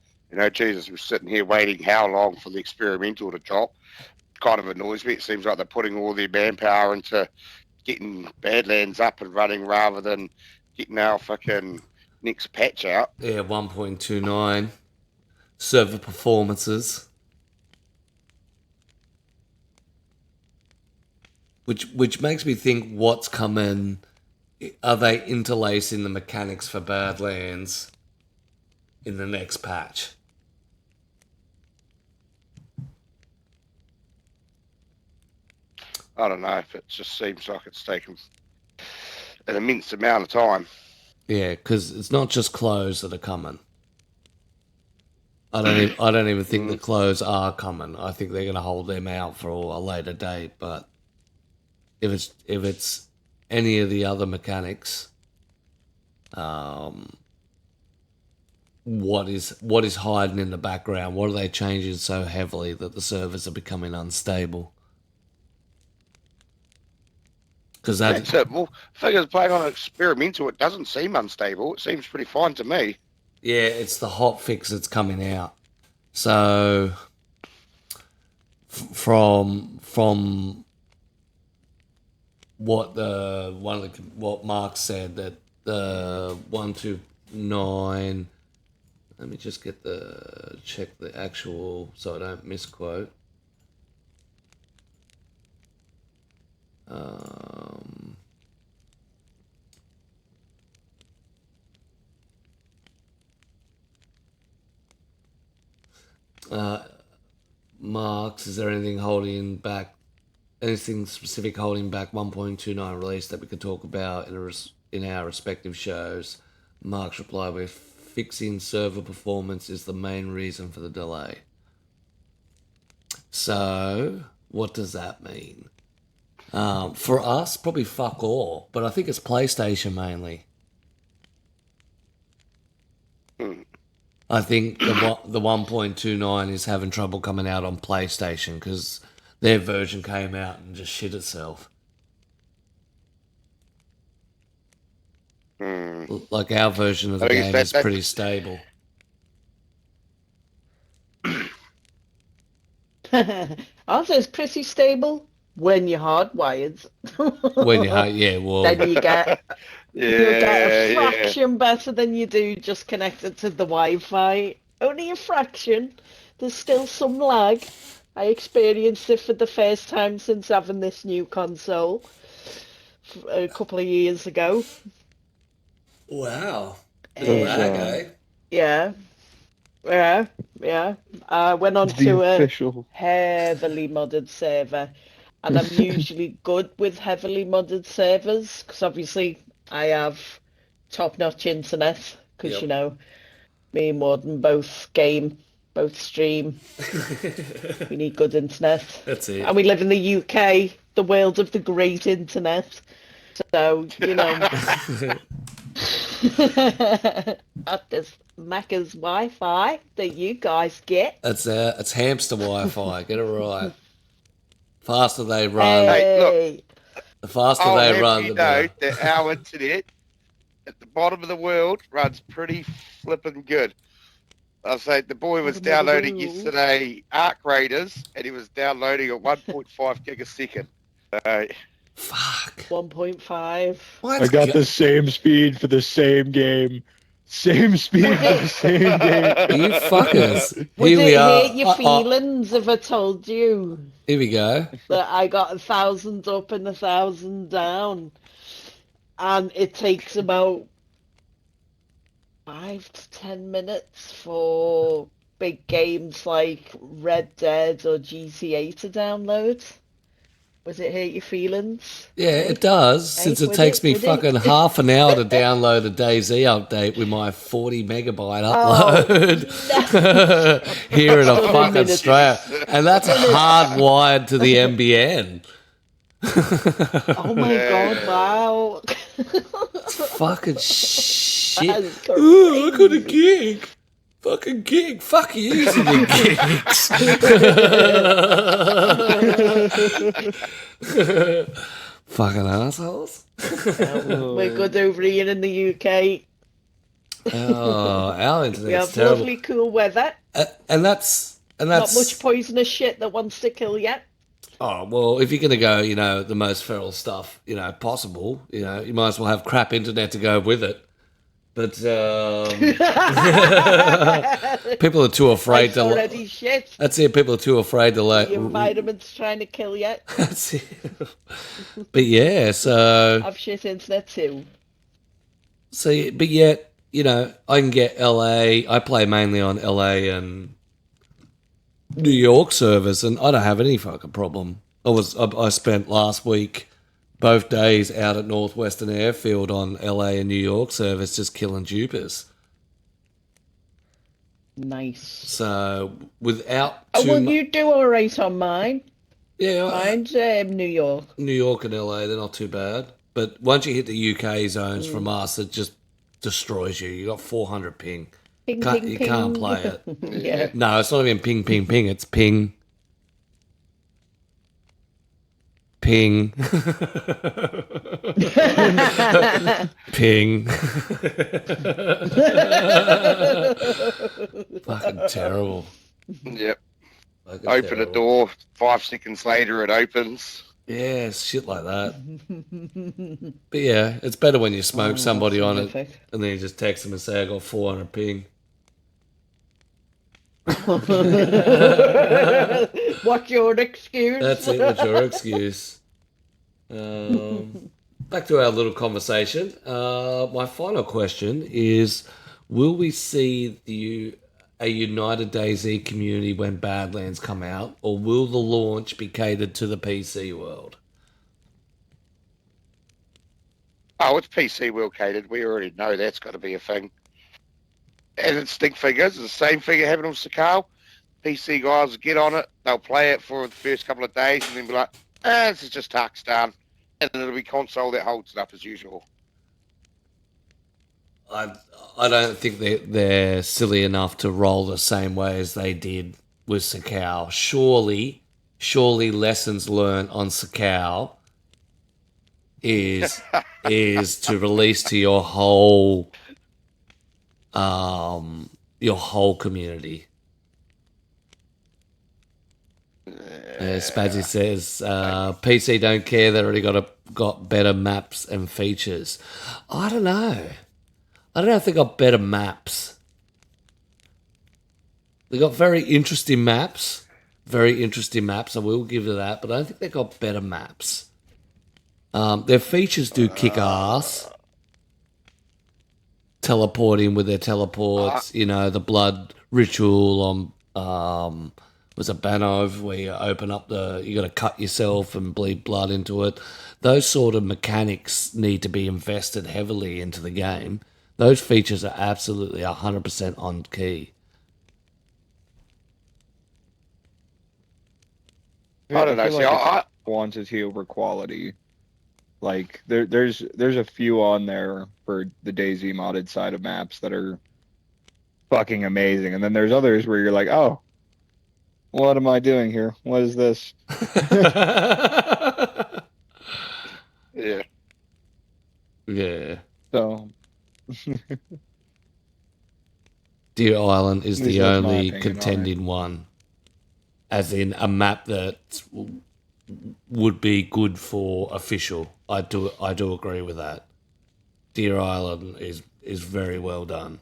Jesus, we're sitting here waiting how long for the experimental to drop. Kind of annoys me. It seems like they're putting all their manpower into getting Badlands up and running rather than getting our fucking next patch out. Yeah, 1.29 server performances. Which makes me think what's coming. Are they interlacing the mechanics for Badlands in the next patch? I don't know if it just seems like it's taken an immense amount of time. Yeah, because it's not just clothes that are coming. I don't even think the clothes are coming. I think they're going to hold them out for a later date. But if it's any of the other mechanics, what is hiding in the background? What are they changing so heavily that the servers are becoming unstable? Because That's it. Well, figures playing on experimental, it doesn't seem unstable. It seems pretty fine to me. yeah, it's the hot fix that's coming out. So from what what Mark said, that the 129. Let me just check the actual so I don't misquote. Marks, is there anything specific holding back 1.29 release that we could talk about in our respective shows? Mark's reply with fixing server performance is the main reason for the delay. So, what does that mean? For us, probably fuck all, but I think it's PlayStation mainly. I think the 1.29 is having trouble coming out on PlayStation because their version came out and just shit itself. Like our version of the game is pretty stable. Ours is pretty stable when you're hardwired. When you well, Then you get Yeah, a fraction better than you do just connected to the Wi-Fi. Only a fraction. There's still some lag. I experienced it for the first time since having this new console a couple of years ago. wow, Lag, Yeah. I went on the to a official. heavily modded server, and I'm usually good with heavily modded servers because obviously I have top-notch internet because Yep. me and Warden both game, both stream. We need good internet, That's it. and we live in the UK, the world of the great internet. So at this Macca's Wi-Fi that you guys get. It's hamster Wi-Fi. Get it right. Faster they run, Hey, look. the faster I'll they have run, you the better. know that our internet at the bottom of the world runs pretty flippin' good. I'll say the boy was Bottom of the downloading world. yesterday Arc Raiders, and he was downloading at 1.5 gig a second. Fuck. 1.5. I got the same speed for the same game. Same speed for the same game. You fuckers. Would Here we it are. hurt your feelings if I told you Here we go. that I got 1,000 up and 1,000 down, and it takes about 5 to 10 minutes for big games like Red Dead or GTA to download? Would it hurt your feelings? Yeah, it does, since it would takes it- me would it? fucking half an hour to download a DayZ update with my 40 megabyte Oh, upload here in a fucking minute. Australia. And that's hardwired to the NBN. Oh my god, wow. Fucking shit. That is Ooh, I got a crazy. gig. Fucking gig. Fuck you using your gigs. Fucking assholes. We're good over here in the UK. Oh, our We internet's have terrible. lovely cool weather. And that's Not much poisonous shit that wants to kill you. oh well. If you're gonna go, the most feral stuff, possible, you might as well have crap internet to go with it. But people are too afraid It's to. already shit. That's it. People are too afraid to let. The environment's trying to kill you. That's it. But yeah, so I've shit internet too. but yet, I can get LA. I play mainly on LA and New York servers, and I don't have any fucking problem. I spent last week both days out at Northwestern Airfield on LA and New York servers, just killing dupers. Nice. So without Oh, too well, mu- you do alright on mine. yeah, Mine's New York. New York and LA, they're not too bad. But once you hit the UK zones from us, it just destroys you. You got 400 ping. Ping, Can't, ping, you ping. can't play it. Yeah. No, it's not even ping, ping, ping. It's ping. Ping. Ping. Fucking terrible. Yep. Fucking Open terrible. a door, 5 seconds later it opens. Yeah, shit like that. But yeah, it's better when you smoke somebody on it Terrific. and then you just text them and say, I got 400 ping. What's your excuse? That's it. What's your excuse? Back to our little conversation. My final question is: will we see a united DayZ community when Badlands come out, or will the launch be catered to the PC world? Oh, it's PC well catered. We already know that's got to be a thing. And it's stick figures. It's the same figure happened with Sakal. PC guys will get on it. They'll play it for the first couple of days and then be like, this is just Tarkistan. And then it'll be console that holds it up as usual. I don't think they're silly enough to roll the same way as they did with Sakal. Surely lessons learned on Sakal is to release to your whole community. As Spazzy says, PC don't care. They already got better maps and features. I don't know if they got better maps. They got very interesting maps. Very interesting maps. I will give you that, but I don't think they got better maps. Their features do kick ass. Teleporting with their teleports, the blood ritual on was a Banov where you open up you got to cut yourself and bleed blood into it. Those sort of mechanics need to be invested heavily into the game. Those features are absolutely 100% on key. I don't know. feel See, like it's quantity over quality. Like there's a few on there for the DayZ modded side of maps that are fucking amazing, and then there's others where you're like, oh, what am I doing here? What is this? Yeah. Yeah. So Deer Island is At least the that's my only opinion on it. contending one, as in a map that would be good for official. I do agree with that. Deer Island is very well done.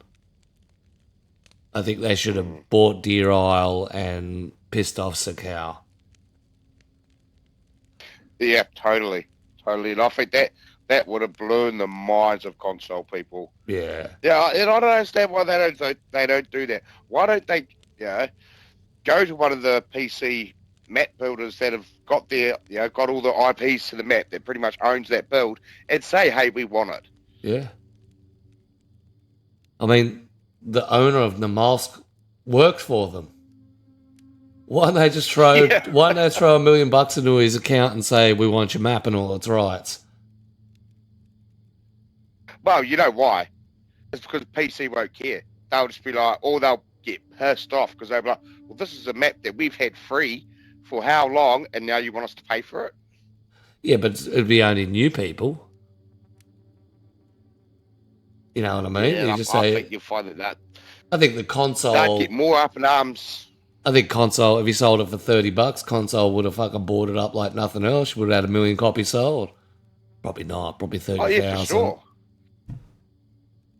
I think they should have bought Deer Isle and pissed off Sakau. Yeah, totally. And I think that would have blown the minds of console people. Yeah. Yeah, and I don't understand why they don't do that. Why don't they, go to one of the PC map builders that have got got all the IPs to the map that pretty much owns that build and say, hey, we want it. Yeah. I mean, the owner of Namalsk works for them. Why don't they just throw why don't they throw $1 million into his account and say, we want your map and all its rights? Well, you know why? It's because PC won't care. They'll just be like, or they'll get pissed off because they'll be like, well, this is a map that we've had free for how long, and now you want us to pay for it? Yeah, but it'd be only new people. You know what I mean? Yeah, You just I say, think you'll find that I think the they'd console, get more up in arms. I think console, if you sold it for $30, console would have fucking bought it up like nothing else. Would have had 1 million copies sold. Probably not. Probably 30,000. Oh, yeah, for sure.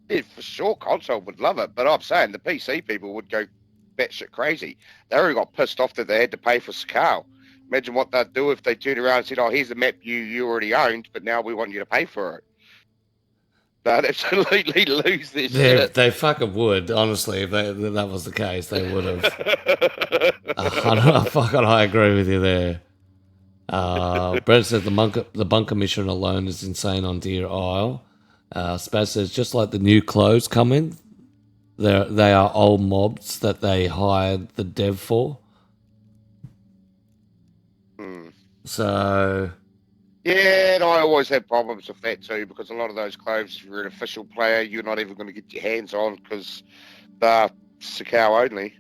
Yeah, for sure, console would love it. But I'm saying the PC people would go batshit crazy. They already got pissed off that they had to pay for Sakau. Imagine what they'd do if they turned around and said, oh, here's the map you already owned, but now we want you to pay for it. They'd absolutely lose their shit. They fucking would, honestly. If that was the case, they would have. I agree with you there. Brett says the bunker mission alone is insane on Deer Isle. Spaz says, just like the new clothes coming, they are old mobs that they hired the dev for. So... Yeah, and I always have problems with that too, because a lot of those clothes, if you're an official player, you're not even going to get your hands on because they're Sakau only.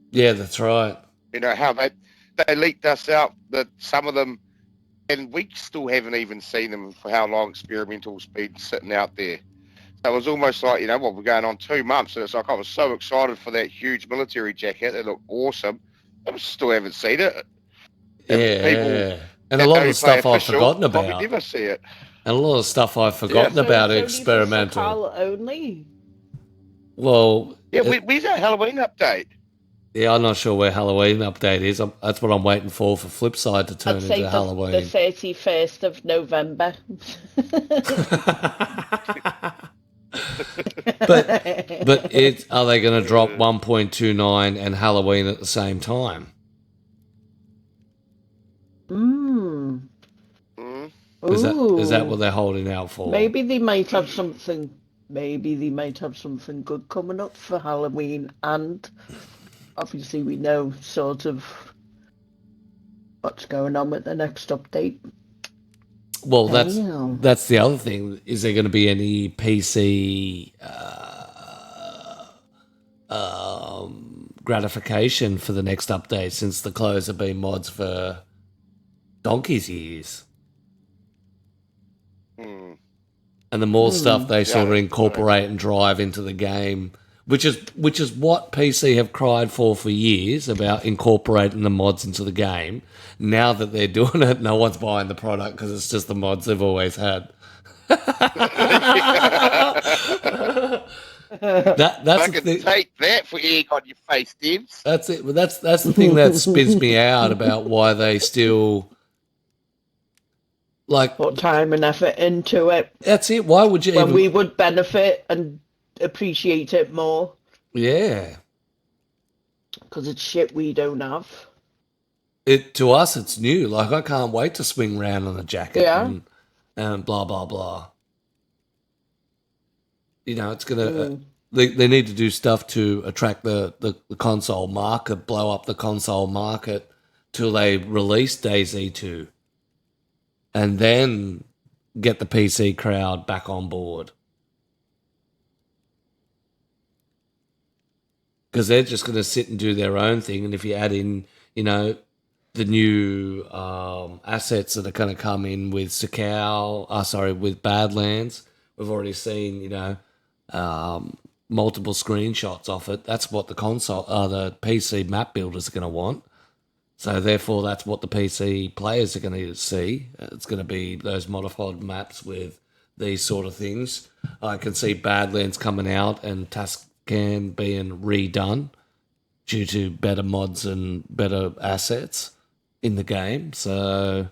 Yeah, that's right. You know how they leaked us out that some of them, and we still haven't even seen them for how long experimental's been sitting out there. So it was almost like, we're going on 2 months, and it's like I was so excited for that huge military jacket. It looked awesome. I still haven't seen it. Yeah. And a lot of the stuff I've forgotten about. Probably never see it. And a lot of stuff I've forgotten about experimental. Only. Well, yeah, where's our Halloween update? Yeah, I'm not sure where Halloween update is. That's what I'm waiting for Flipside to turn into Halloween. The 31st of November. but are they going to drop 1.29 and Halloween at the same time? Is that what they're holding out for? Maybe they might have something. Maybe they might have something good coming up for Halloween, and obviously we know sort of what's going on with the next update. Well, that's the other thing. Is there going to be any PC gratification for the next update, since the clothes have been mods for donkey's years? And the more stuff they sort of incorporate and drive into the game, which is what PC have cried for years, about incorporating the mods into the game. Now that they're doing it, no one's buying the product because it's just the mods they've always had. That's the thing. Take that for egg on your face, Dibs. That's it. But that's the thing that spins me out about why they still put time and effort into it. That's it. Why would you? When we would benefit and appreciate it more. Yeah. Because it's shit we don't have. To us, it's new. I can't wait to swing around on a jacket and blah blah blah. It's gonna. They need to do stuff to attract the console market, blow up the console market till they release DayZ 2, and then get the PC crowd back on board. Because they're just going to sit and do their own thing, and if you add in, the new assets that are going to come in with with Badlands, We've already seen, multiple screenshots of it. That's what the PC map builders are going to want. So therefore, that's what the PC players are going to see. It's going to be those modified maps with these sort of things. I can see Badlands coming out and Tuscan being redone due to better mods and better assets in the game. So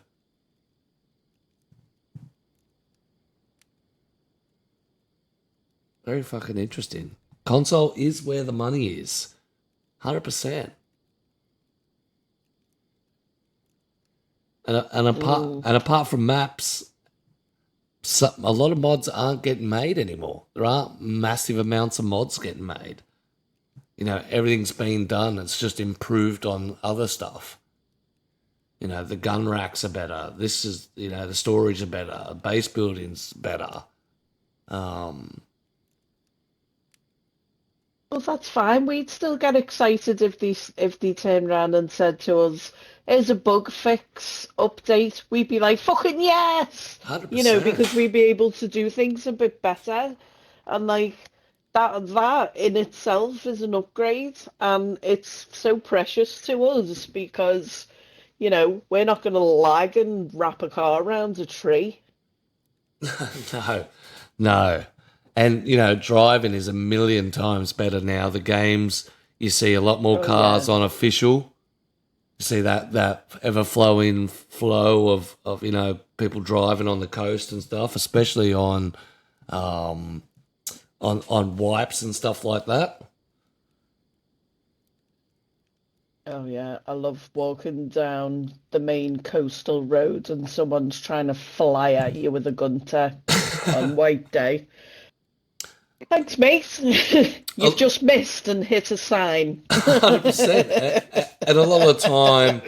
very fucking interesting. Console is where the money is. 100%. And apart from maps, a lot of mods aren't getting made anymore. There aren't massive amounts of mods getting made. Everything's been done. It's just improved on other stuff. The gun racks are better. This is, the storage are better. Base building's better. Well, that's fine. We'd still get excited if they turned around and said to us, "Here's a bug fix update." We'd be like, "Fucking yes!" 100%. Because we'd be able to do things a bit better, and like that in itself is an upgrade, and it's so precious to us because we're not going to lag and wrap a car around a tree. No. And, driving is a million times better now. The games, you see a lot more cars on official. You see that ever-flowing flow of people driving on the coast and stuff, especially on wipes and stuff like that. Oh yeah, I love walking down the main coastal road and someone's trying to fly at you with a gunter on white day. Thanks, mate. You've just missed and hit a sign. 100%. And a lot of the time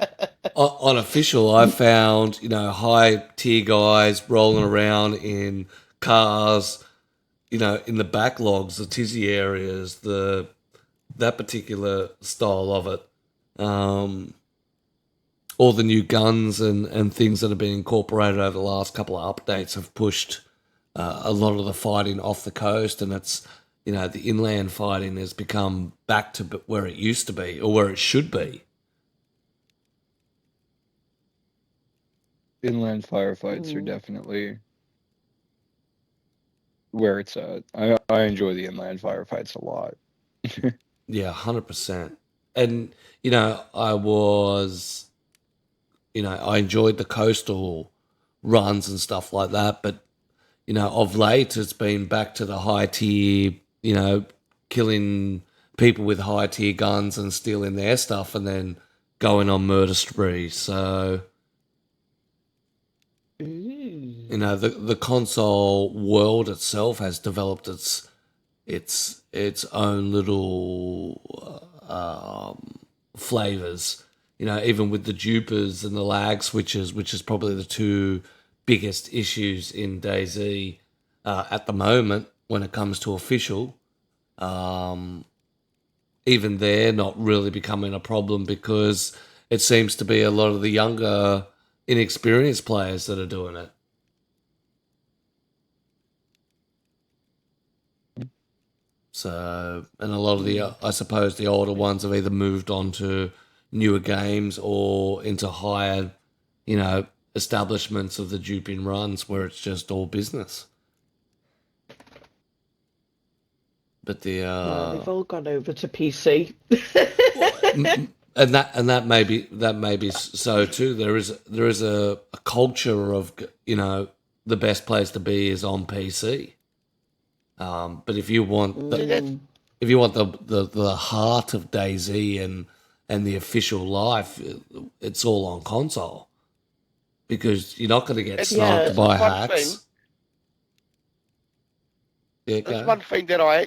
on official, I found, high tier guys rolling around in cars, in the backlogs, the tizzy areas, that particular style of it. All the new guns and things that have been incorporated over the last couple of updates have pushed a lot of the fighting off the coast, and it's the inland fighting has become back to where it used to be or where it should be. Inland firefights are definitely where it's at. I enjoy the inland firefights a lot. Yeah, 100%. And I enjoyed the coastal runs and stuff like that, but of late it's been back to the high tier, killing people with high tier guns and stealing their stuff and then going on murder sprees. So the console world itself has developed its own little flavors. Even with the dupers and the lag switches, which is probably the two biggest issues in DayZ at the moment when it comes to official. Even they're not really becoming a problem because it seems to be a lot of the younger, inexperienced players that are doing it. So, and a lot of the, I suppose, the older ones have either moved on to newer games or into higher, establishments of the duping runs where it's just all business. But they've all gone over to PC. and that may be so too. There is a culture of the best place to be is on PC. But if you want the heart of DayZ and the official life, it's all on console. Because you're not going to get sniped by hacks. There's one thing that I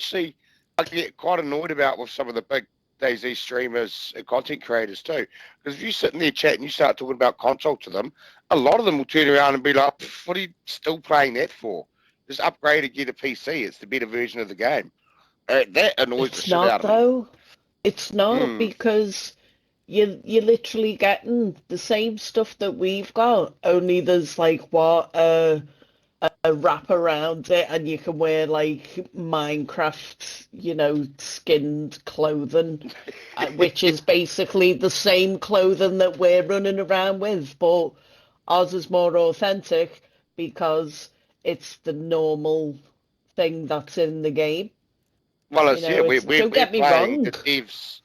get quite annoyed about with some of the big DayZ streamers and content creators too. Because if you sit in their chat and you start talking about console to them, a lot of them will turn around and be like, "What are you still playing that for? Just upgrade and get a PC. It's the better version of the game." That annoys the shit out of me. Though. It's not because you're literally getting the same stuff that we've got. Only there's like a wrap around it, and you can wear like Minecraft, skinned clothing, which is basically the same clothing that we're running around with, but ours is more authentic because it's the normal thing that's in the game. Well, it's yeah, It's, we're don't get me playing wrong. the devs.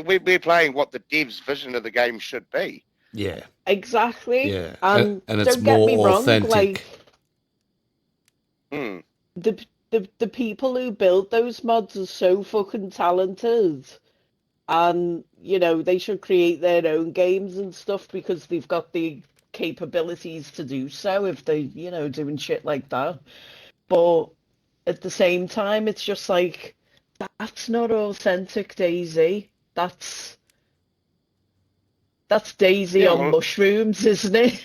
We're playing what the devs' vision of the game should be. Yeah, Exactly. yeah, And and it's don't get me more wrong, authentic. like Hmm. the people who build those mods are so fucking talented. And, they should create their own games and stuff because they've got the capabilities to do so if they, doing shit like that. But at the same time, it's just like, that's not authentic DayZ. That's DayZ Yeah, on well, mushrooms, isn't it?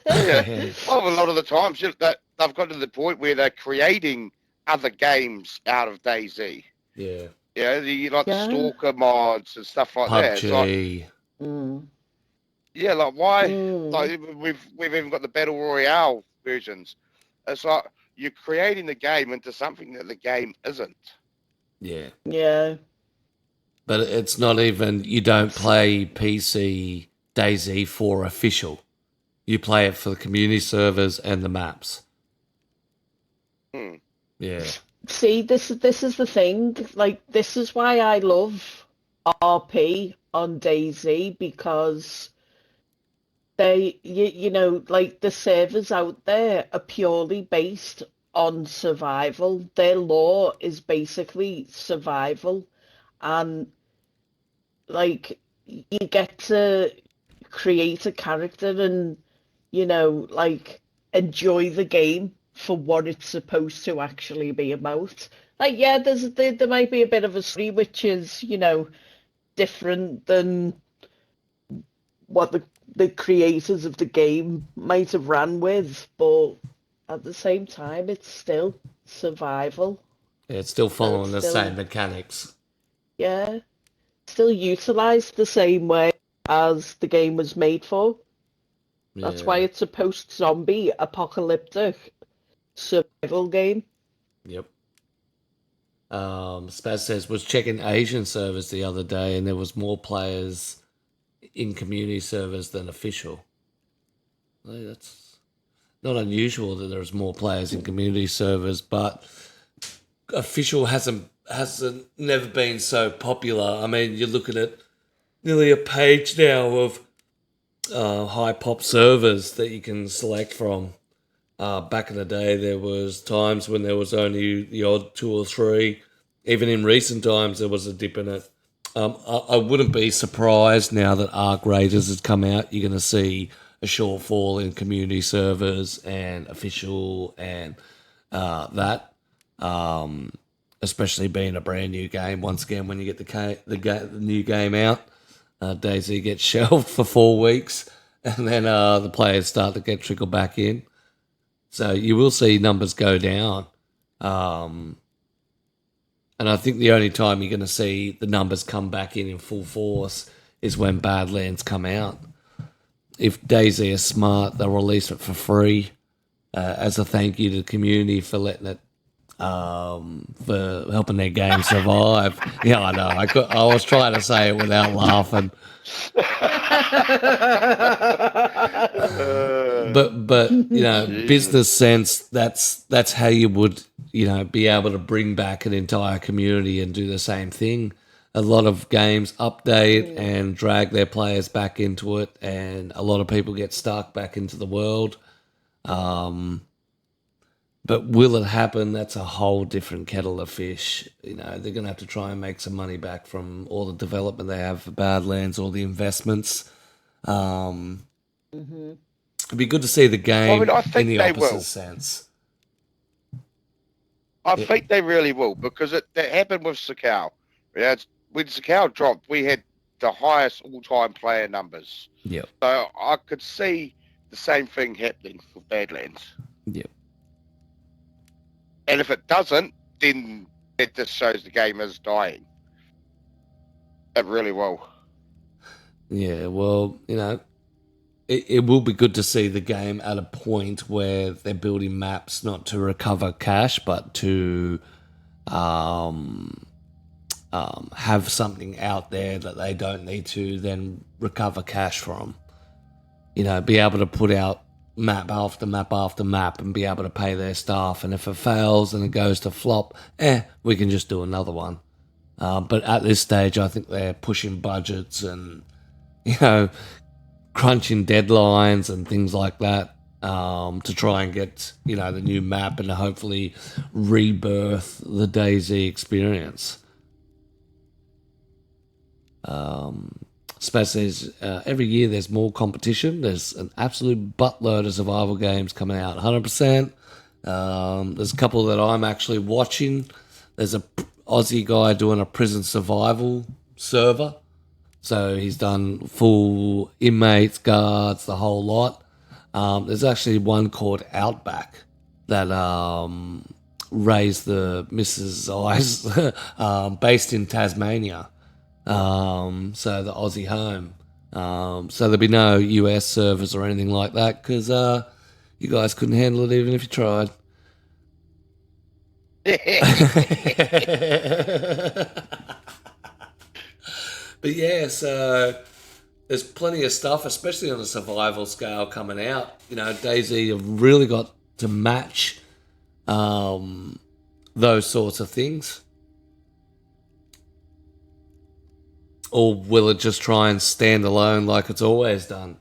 yeah. Well, a lot of the times that they've got to the point where they're creating other games out of DayZ. Yeah, Yeah, like the Yeah. Stalker mods and stuff like that. It's like, PUBG. Mm. yeah, like why? Mm. Like we've even got the battle royale versions. It's like you're creating the game into something that the game isn't. Yeah, Yeah. but it's not even. You don't play PC DayZ for official. You play it for the community servers and the maps. Hmm. Yeah, See, this is the thing. Like, this is why I love RP on DayZ because like the servers out there are purely based on survival. Their lore is basically survival, and like you get to create a character and like enjoy the game for what it's supposed to actually be about. Like, yeah, there might be a bit of a story which is, different than what the creators of the game might have ran with, but at the same time, it's still survival. it's still And following it's the still, same mechanics. yeah, still utilized the same way as the game was made for. That's why Yeah. it's a post-zombie apocalyptic survival game. Yep. Spaz says was checking Asian servers the other day, and there was more players in community servers than official. Well, that's not unusual that there's more players in community servers, but official hasn't never been so popular. I mean, you're looking at nearly a page now of high pop servers that you can select from. Back in the day, there was times when there was only the odd two or three. Even in recent times, there was a dip in it. I wouldn't be surprised now that Arc Raiders has come out. You're going to see a shortfall in community servers and official and that. Especially being a brand new game. Once again, when you get the new game out, DayZ gets shelved for 4 weeks, and then the players start to get trickled back in. So you will see numbers go down. And I think the only time you're going to see the numbers come back in full force is when Badlands come out. If DayZ is smart, they'll release it for free as a thank you to the community for letting it, for helping their game survive. Yeah, I know. I was trying to say it without laughing. But business sense, that's how you would be able to bring back an entire community and do the same thing. A lot of games update and drag their players back into it, and a lot of people get stuck back into the world. But will it happen? That's a whole different kettle of fish. They're going to have to try and make some money back from all the development they have for Badlands, all the investments. It'd be good to see the game I in think the they opposite will. sense. I think they really will because that happened with Sakal. Yeah, when Sakal dropped, we had the highest all-time player numbers. Yep. So I could see the same thing happening with Badlands. Yep. And if it doesn't, then it just shows the game is dying. It really will. Yeah, well, it will be good to see the game at a point where they're building maps not to recover cash, but to have something out there that they don't need to then recover cash from. You know, be able to put out map after map after map and be able to pay their staff. And if it fails and it goes to flop, we can just do another one. But at this stage, I think they're pushing budgets and, you know, crunching deadlines and things like that to try and get, you know, the new map and hopefully rebirth the DayZ experience. Space says every year there's more competition. There's an absolute buttload of survival games coming out, 100%. There's a couple that I'm actually watching. There's a Aussie guy doing a prison survival server. So he's done full inmates, guards, the whole lot. There's actually one called Outback that raised the missus' eyes, based in Tasmania. So the Aussie home. So there'll be no US servers or anything like that because you guys couldn't handle it even if you tried. But yeah, so there's plenty of stuff, especially on a survival scale coming out. You know, DayZ have really got to match those sorts of things. Or will it just try and stand alone like it's always done?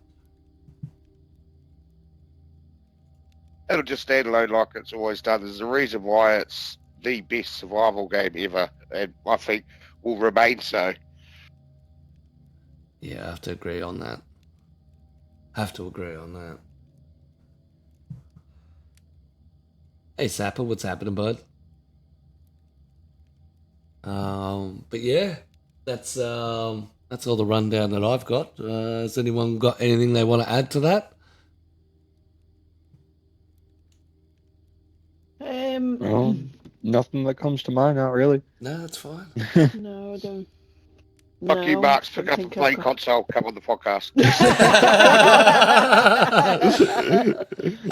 It'll just stand alone like it's always done. There's a reason why it's the best survival game ever, and I think will remain so. Yeah, I have to agree on that. Hey, Sapper, what's happening, bud? But yeah, that's all the rundown that I've got. Has anyone got anything they want to add to that? Well, nothing that comes to mind, not really. No, that's fine. No, I don't. Fuck you, No, Marks. I Pick up a think play I've got- console. Come on the podcast.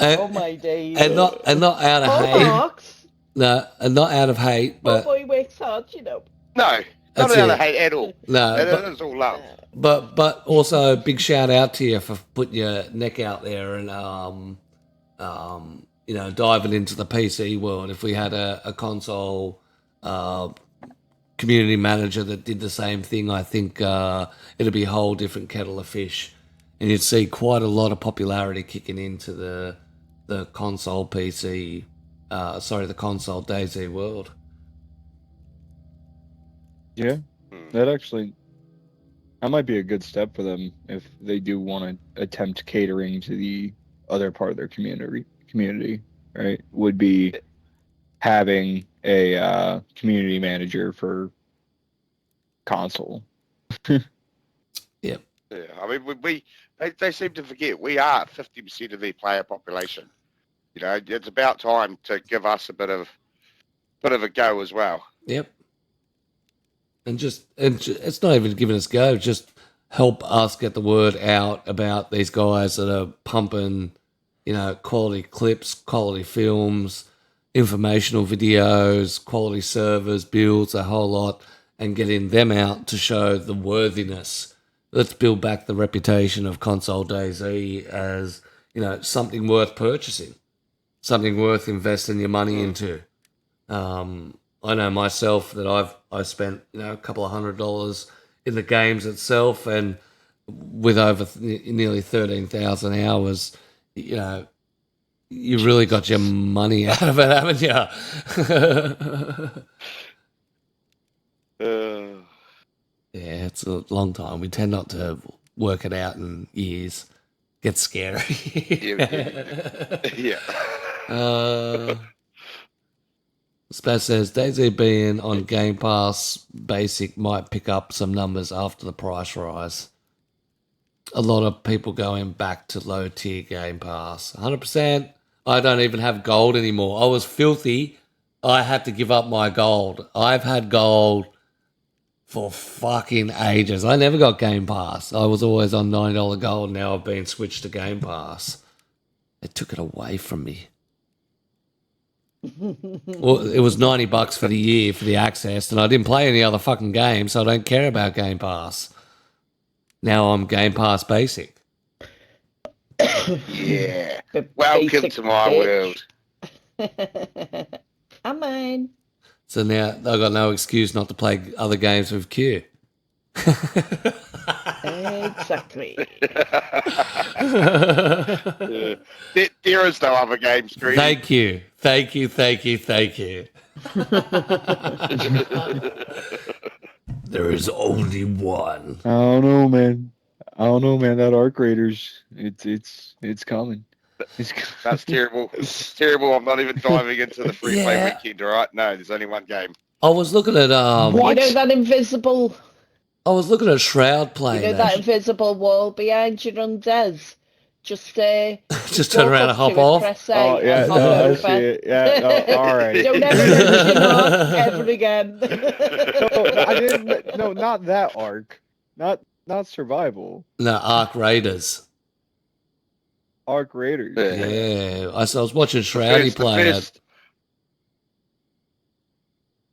Oh my days. and not out of Oh, hate. Marks. No, and not out of hate, Poor but boy works hard, you know. No, That's not out it. of hate at all. no, It is all love. but also big shout out to you for putting your neck out there and you know, diving into the PC world. If we had a console community manager that did the same thing, I think it'd be a whole different kettle of fish, and you'd see quite a lot of popularity kicking into the console PC. The console DayZ world. Yeah, that might be a good step for them if they do want to attempt catering to the other part of their community, right? Would be having a community manager for console. Yep. Yeah, I mean, they seem to forget we are 50% of their player population. You know, it's about time to give us a bit of a go as well. Yep. And it's not even giving us go. Just help us get the word out about these guys that are pumping, you know, quality clips, quality films, informational videos, quality servers, builds, a whole lot, and getting them out to show the worthiness. Let's build back the reputation of Console DayZ as, you know, something worth purchasing, something worth investing your money into. I know myself that I spent, you know, a couple of $100 in the games itself, and with over nearly 13,000 hours, you know, you really got your money out of it, haven't you? Yeah, it's a long time. We tend not to work it out in years. Gets scary. Yeah. Spaz says DayZ being on Game Pass Basic might pick up some numbers after the price rise. A lot of people going back to low tier Game Pass. 100%. I don't even have gold anymore. I was filthy. I had to give up my gold. I've had gold for fucking ages. I never got Game Pass. I was always on $9 Gold. Now I've been switched to Game Pass. They took it away from me. Well, it was $90 for the year for the access, and I didn't play any other fucking games, so I don't care about Game Pass. Now I'm Game Pass Basic. Yeah. The Welcome basic to my bitch. world. I'm mine. So now I've got no excuse not to play other games with Q. Exactly. There is no other game screen. Thank you. Thank you, thank you, thank you. There is only one. I don't know, man. That Arc Raiders, it's coming. It's That's terrible. It's terrible. I'm not even diving into the free play Yeah. weekend, all right? No, there's only one game. I was looking at You know that invisible, Shroud playing. you know that invisible wall behind you on DayZ? Just Just turn walk around up and hop to it, off. Press A, Oh yeah, and hop no, I over. see it. Yeah, no, all right. Don't ever mention that ever again. No, I didn't. No, not that Arc. Not survival. No, Arc Raiders. Arc Raiders. Yeah, I was watching Shroudy play it.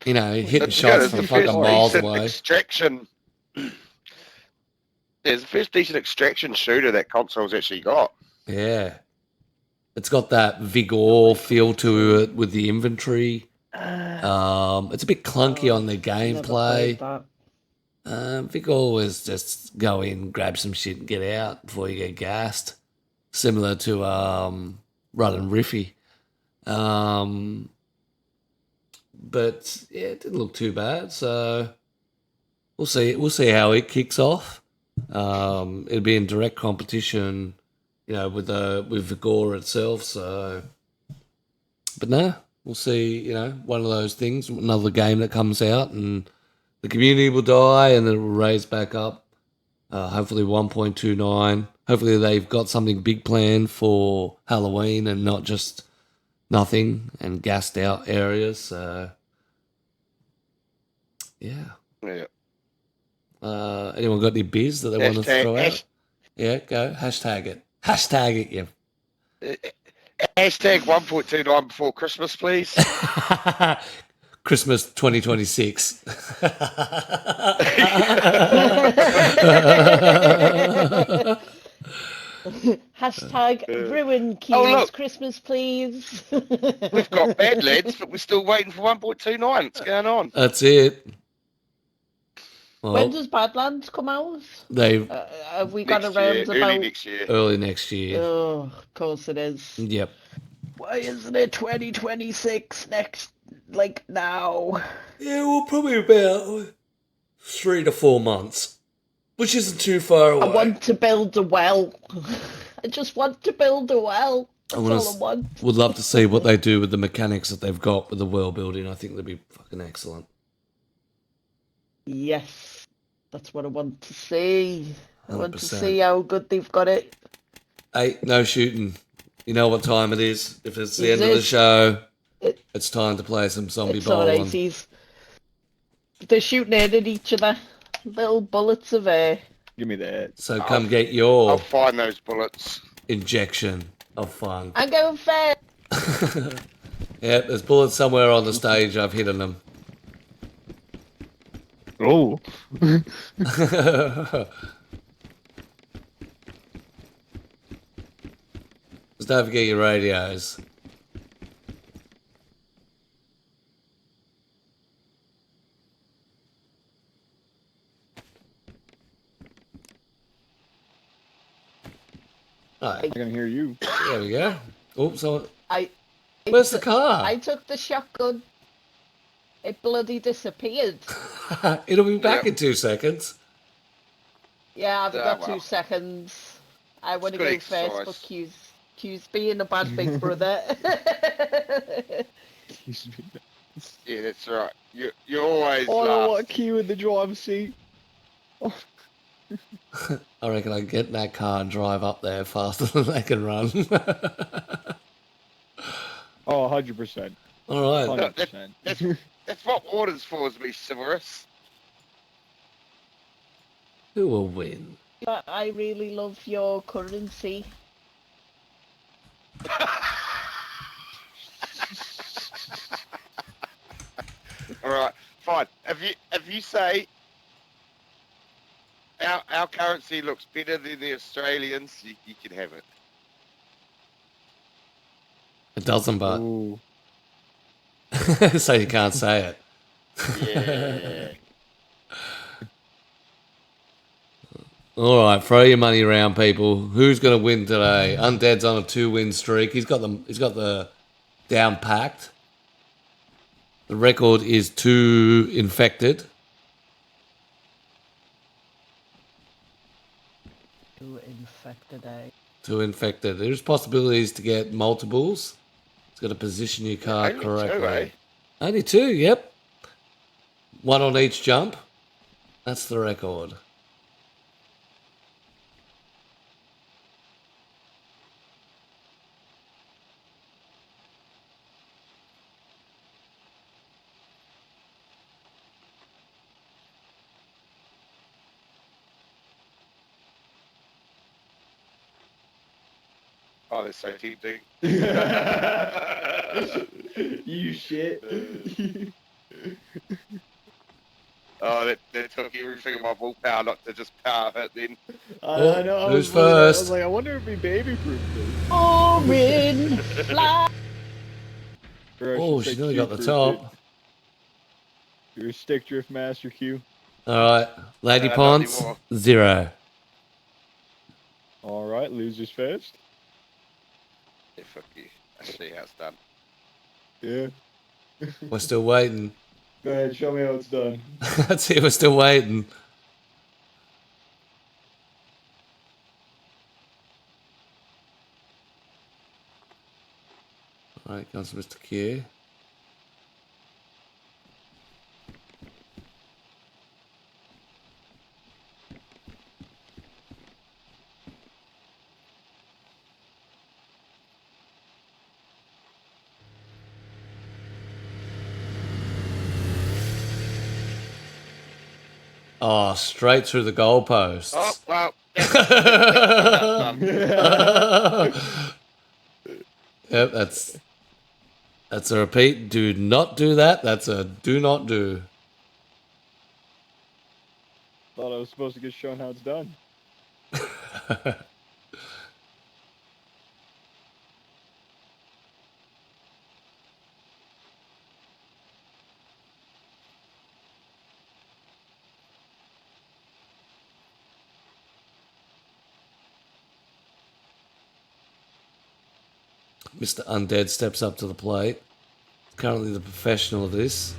You know, hitting shots from fucking miles away. Extraction. There's the first decent extraction shooter that console's actually got. Yeah. It's got that Vigor feel to it with the inventory. It's a bit clunky on the gameplay. Vigor was just go in, grab some shit and get out before you get gassed. Similar to Run and Riffy. But yeah, it didn't look too bad, so we'll see how it kicks off. It'll be in direct competition, you know, with Vigor itself. So, but no, we'll see. You know, one of those things, another game that comes out, and the community will die, and then it will raise back up. Hopefully 1.29. Hopefully they've got something big planned for Halloween and not just nothing and gassed out areas. So, yeah. Yeah. Anyone got any biz that they want to throw out? Yeah, go. Hashtag it. Hashtag it, yeah. Hashtag 1.29 before Christmas, please. Christmas 2026. Hashtag ruin keys. look. Christmas, please. We've got Badlands, but we're still waiting for 1.29. What's going on? That's it. Well, When does Badlands come out? they Have we got Next around year, early about? next year. early next year. Oh, of course it is. Yep. Why isn't it 2026 next? Like now? Yeah, well, probably about 3 to 4 months, which isn't too far away. I want to build a well. I just want to build a well. That's wanna all I want. Would love to see what they do with the mechanics that they've got with the world building. I think they'd be fucking excellent. Yes, that's what I want to see. I want to 100%. see how good they've got it. Hey, no shooting. You know what time it is. If it's the Is end of the it? show, It- it's time to play some zombie It's alright, bowling. they're shooting at each other. Little bullets of air. Give me that. So come get your I'll find those bullets. injection of fun. I'm going fair. Yep, there's bullets somewhere on the stage. I've hidden them. Oh. Just don't forget your radios. Alright, I can hear you. there we go. Oops, I where's the car? I took the shotgun. It bloody disappeared. It'll be back Yep. in 2 seconds. Yeah, I've got well. 2 seconds. I want to good go first, but exercise. Q's being a bad big brother. Yeah, that's right. You always Oh, I laugh. want Q in the driver's seat. I reckon I can get in that car and drive up there faster than they can run. Oh, 100%. All right. 100%. That's what water's for, is to be chivalrous. Who will win? But I really love your currency. All right, fine. If you say our currency looks better than the Australians, you can have it. It doesn't, but Ooh. so you can't say it. Yeah. All right, throw your money around, people. Who's going to win today? Undead's on a 2-win streak. He's got the down packed. The record is 2 infected. 2 infected, eh? 2 infected. There's possibilities to get multiples. It's got to position your card Only correctly. 2, eh? Only 2, yep. 1 on each jump. That's the record. Oh, that's so tempting. You shit. Oh, that took everything of my willpower not to just power hit then. Oh, I know. I who's was looking at it, I first? was like, I wonder if he baby proof this. Orin, fly. Or I Oh, should say she's nearly got the Q-proofed top. it. Your stick drift master Q. All right, Lady Not Ponce, anymore. 0. All right, losers first. Yeah, fuck you. I see how it's done. Yeah. We're still waiting. Go ahead, show me how it's done. Let's see, we're still waiting. All right, comes Mr. Q. Oh, straight through the goalposts. Oh, well. Yep, that's a repeat. Do not do that. That's a do not do. Thought I was supposed to get shown how it's done. Mr. Undead steps up to the plate. Currently the professional of this.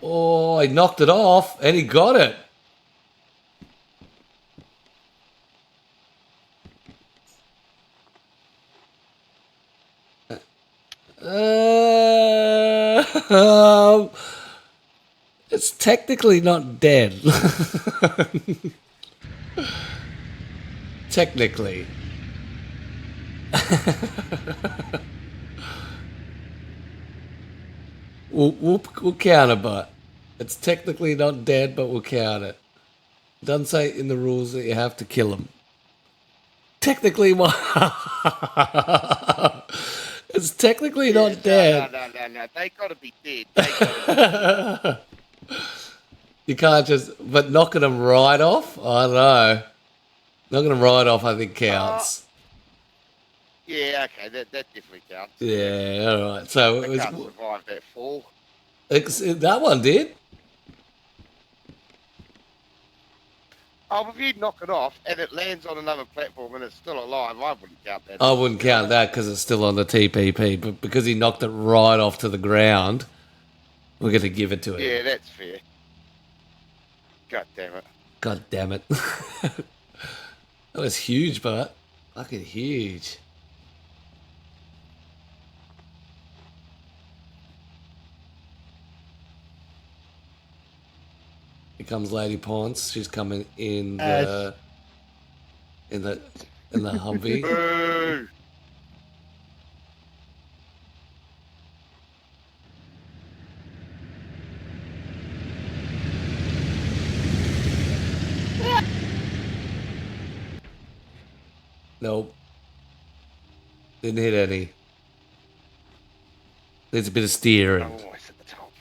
Oh, he knocked it off and he got it. It's technically not dead. Technically. we'll count it, but it's technically not dead, but we'll count it. Doesn't say in the rules that you have to kill him. Technically, it's technically not dead. No. They gotta be dead. They gotta be You can't just, but knocking them right off, I don't know. Knocking them right off, I think counts. Yeah, okay, that definitely counts. Yeah, all right. So They it was can't survive that fall. that one did. Oh, if you knock it off and it lands on another platform and it's still alive, I wouldn't count that. I wouldn't count that because it's still on the TPP, but because he knocked it right off to the ground, we're going to give it to him. Yeah, that's fair. God damn it. God damn it. That was huge, but fucking huge. Here comes Lady Ponce. She's coming in the Humvee. Boo! Nope. Didn't hit any. There's a bit of steering. Oh, it's at the top.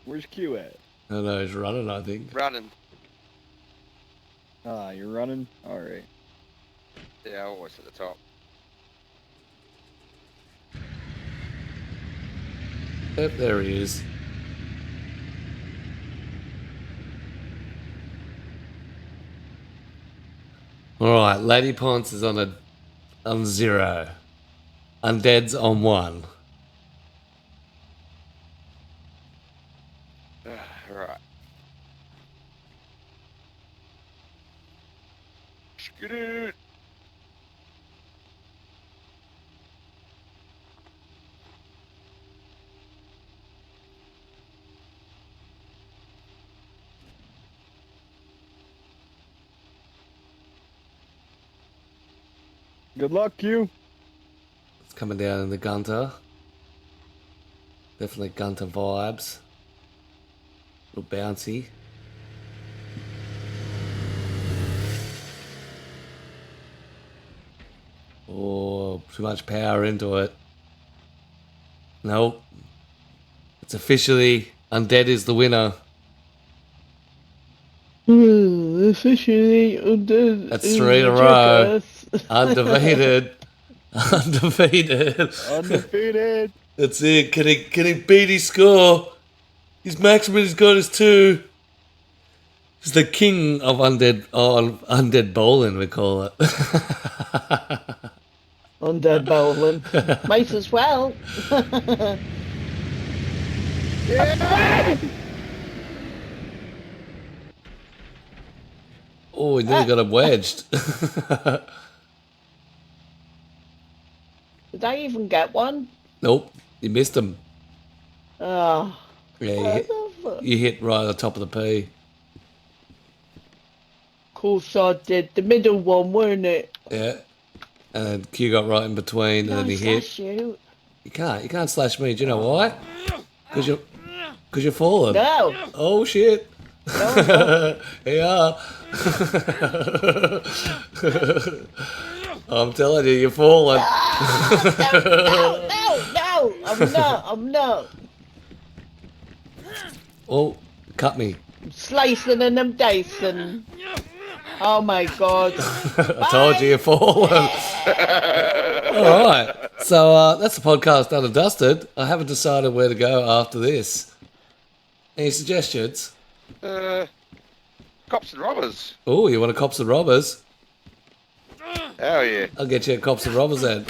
Where's Q at? I don't know, he's running, I think. Running. Ah, you're running? Alright. Yeah, always at the top. Yep, there he is. Alright, Lady Ponce is on 0. Undead's on 1. Right. Skidoo. Good luck, Q. It's coming down in the Gunter. Definitely Gunter vibes. A little bouncy. Oh, too much power into it. Nope. It's officially Undead is the winner. Officially Undead. That's 3 in a row. Undefeated. Undefeated. Undefeated. That's it. Can he beat his score? His maximum he's got is 2. He's the king of undead bowling, we call it. Undead bowling. Might as well. Oh, he nearly got him wedged. Did I even get one? Nope, you missed him. Oh. Yeah, you hit right at the top of the P. Of course I did. The middle one, weren't it? Yeah. And then Q got right in between, and then he hit. You. You can't slash me. Do you know why? Because you're falling. No. Oh shit. No. Yeah. I'm telling you, you're falling. No. I'm not. Oh, cut me. I'm slicing and I'm dicing. Oh my god. I told you you're falling. All right. So that's the podcast done and dusted. I haven't decided where to go after this. Any suggestions? Cops and robbers. Oh, you want a Cops and Robbers? Hell yeah. I'll get you a Cops and Robbers then.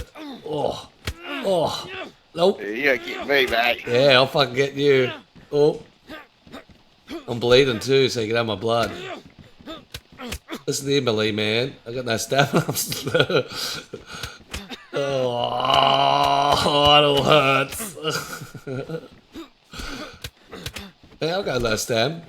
Oh. Nope. You gotta get me, mate. Yeah, I'll fucking get you. Oh. I'm bleeding too, so you can have my blood. Listen to Emily, man. I got no stamina. Oh, it all hurts. Yeah, I'll go no stam.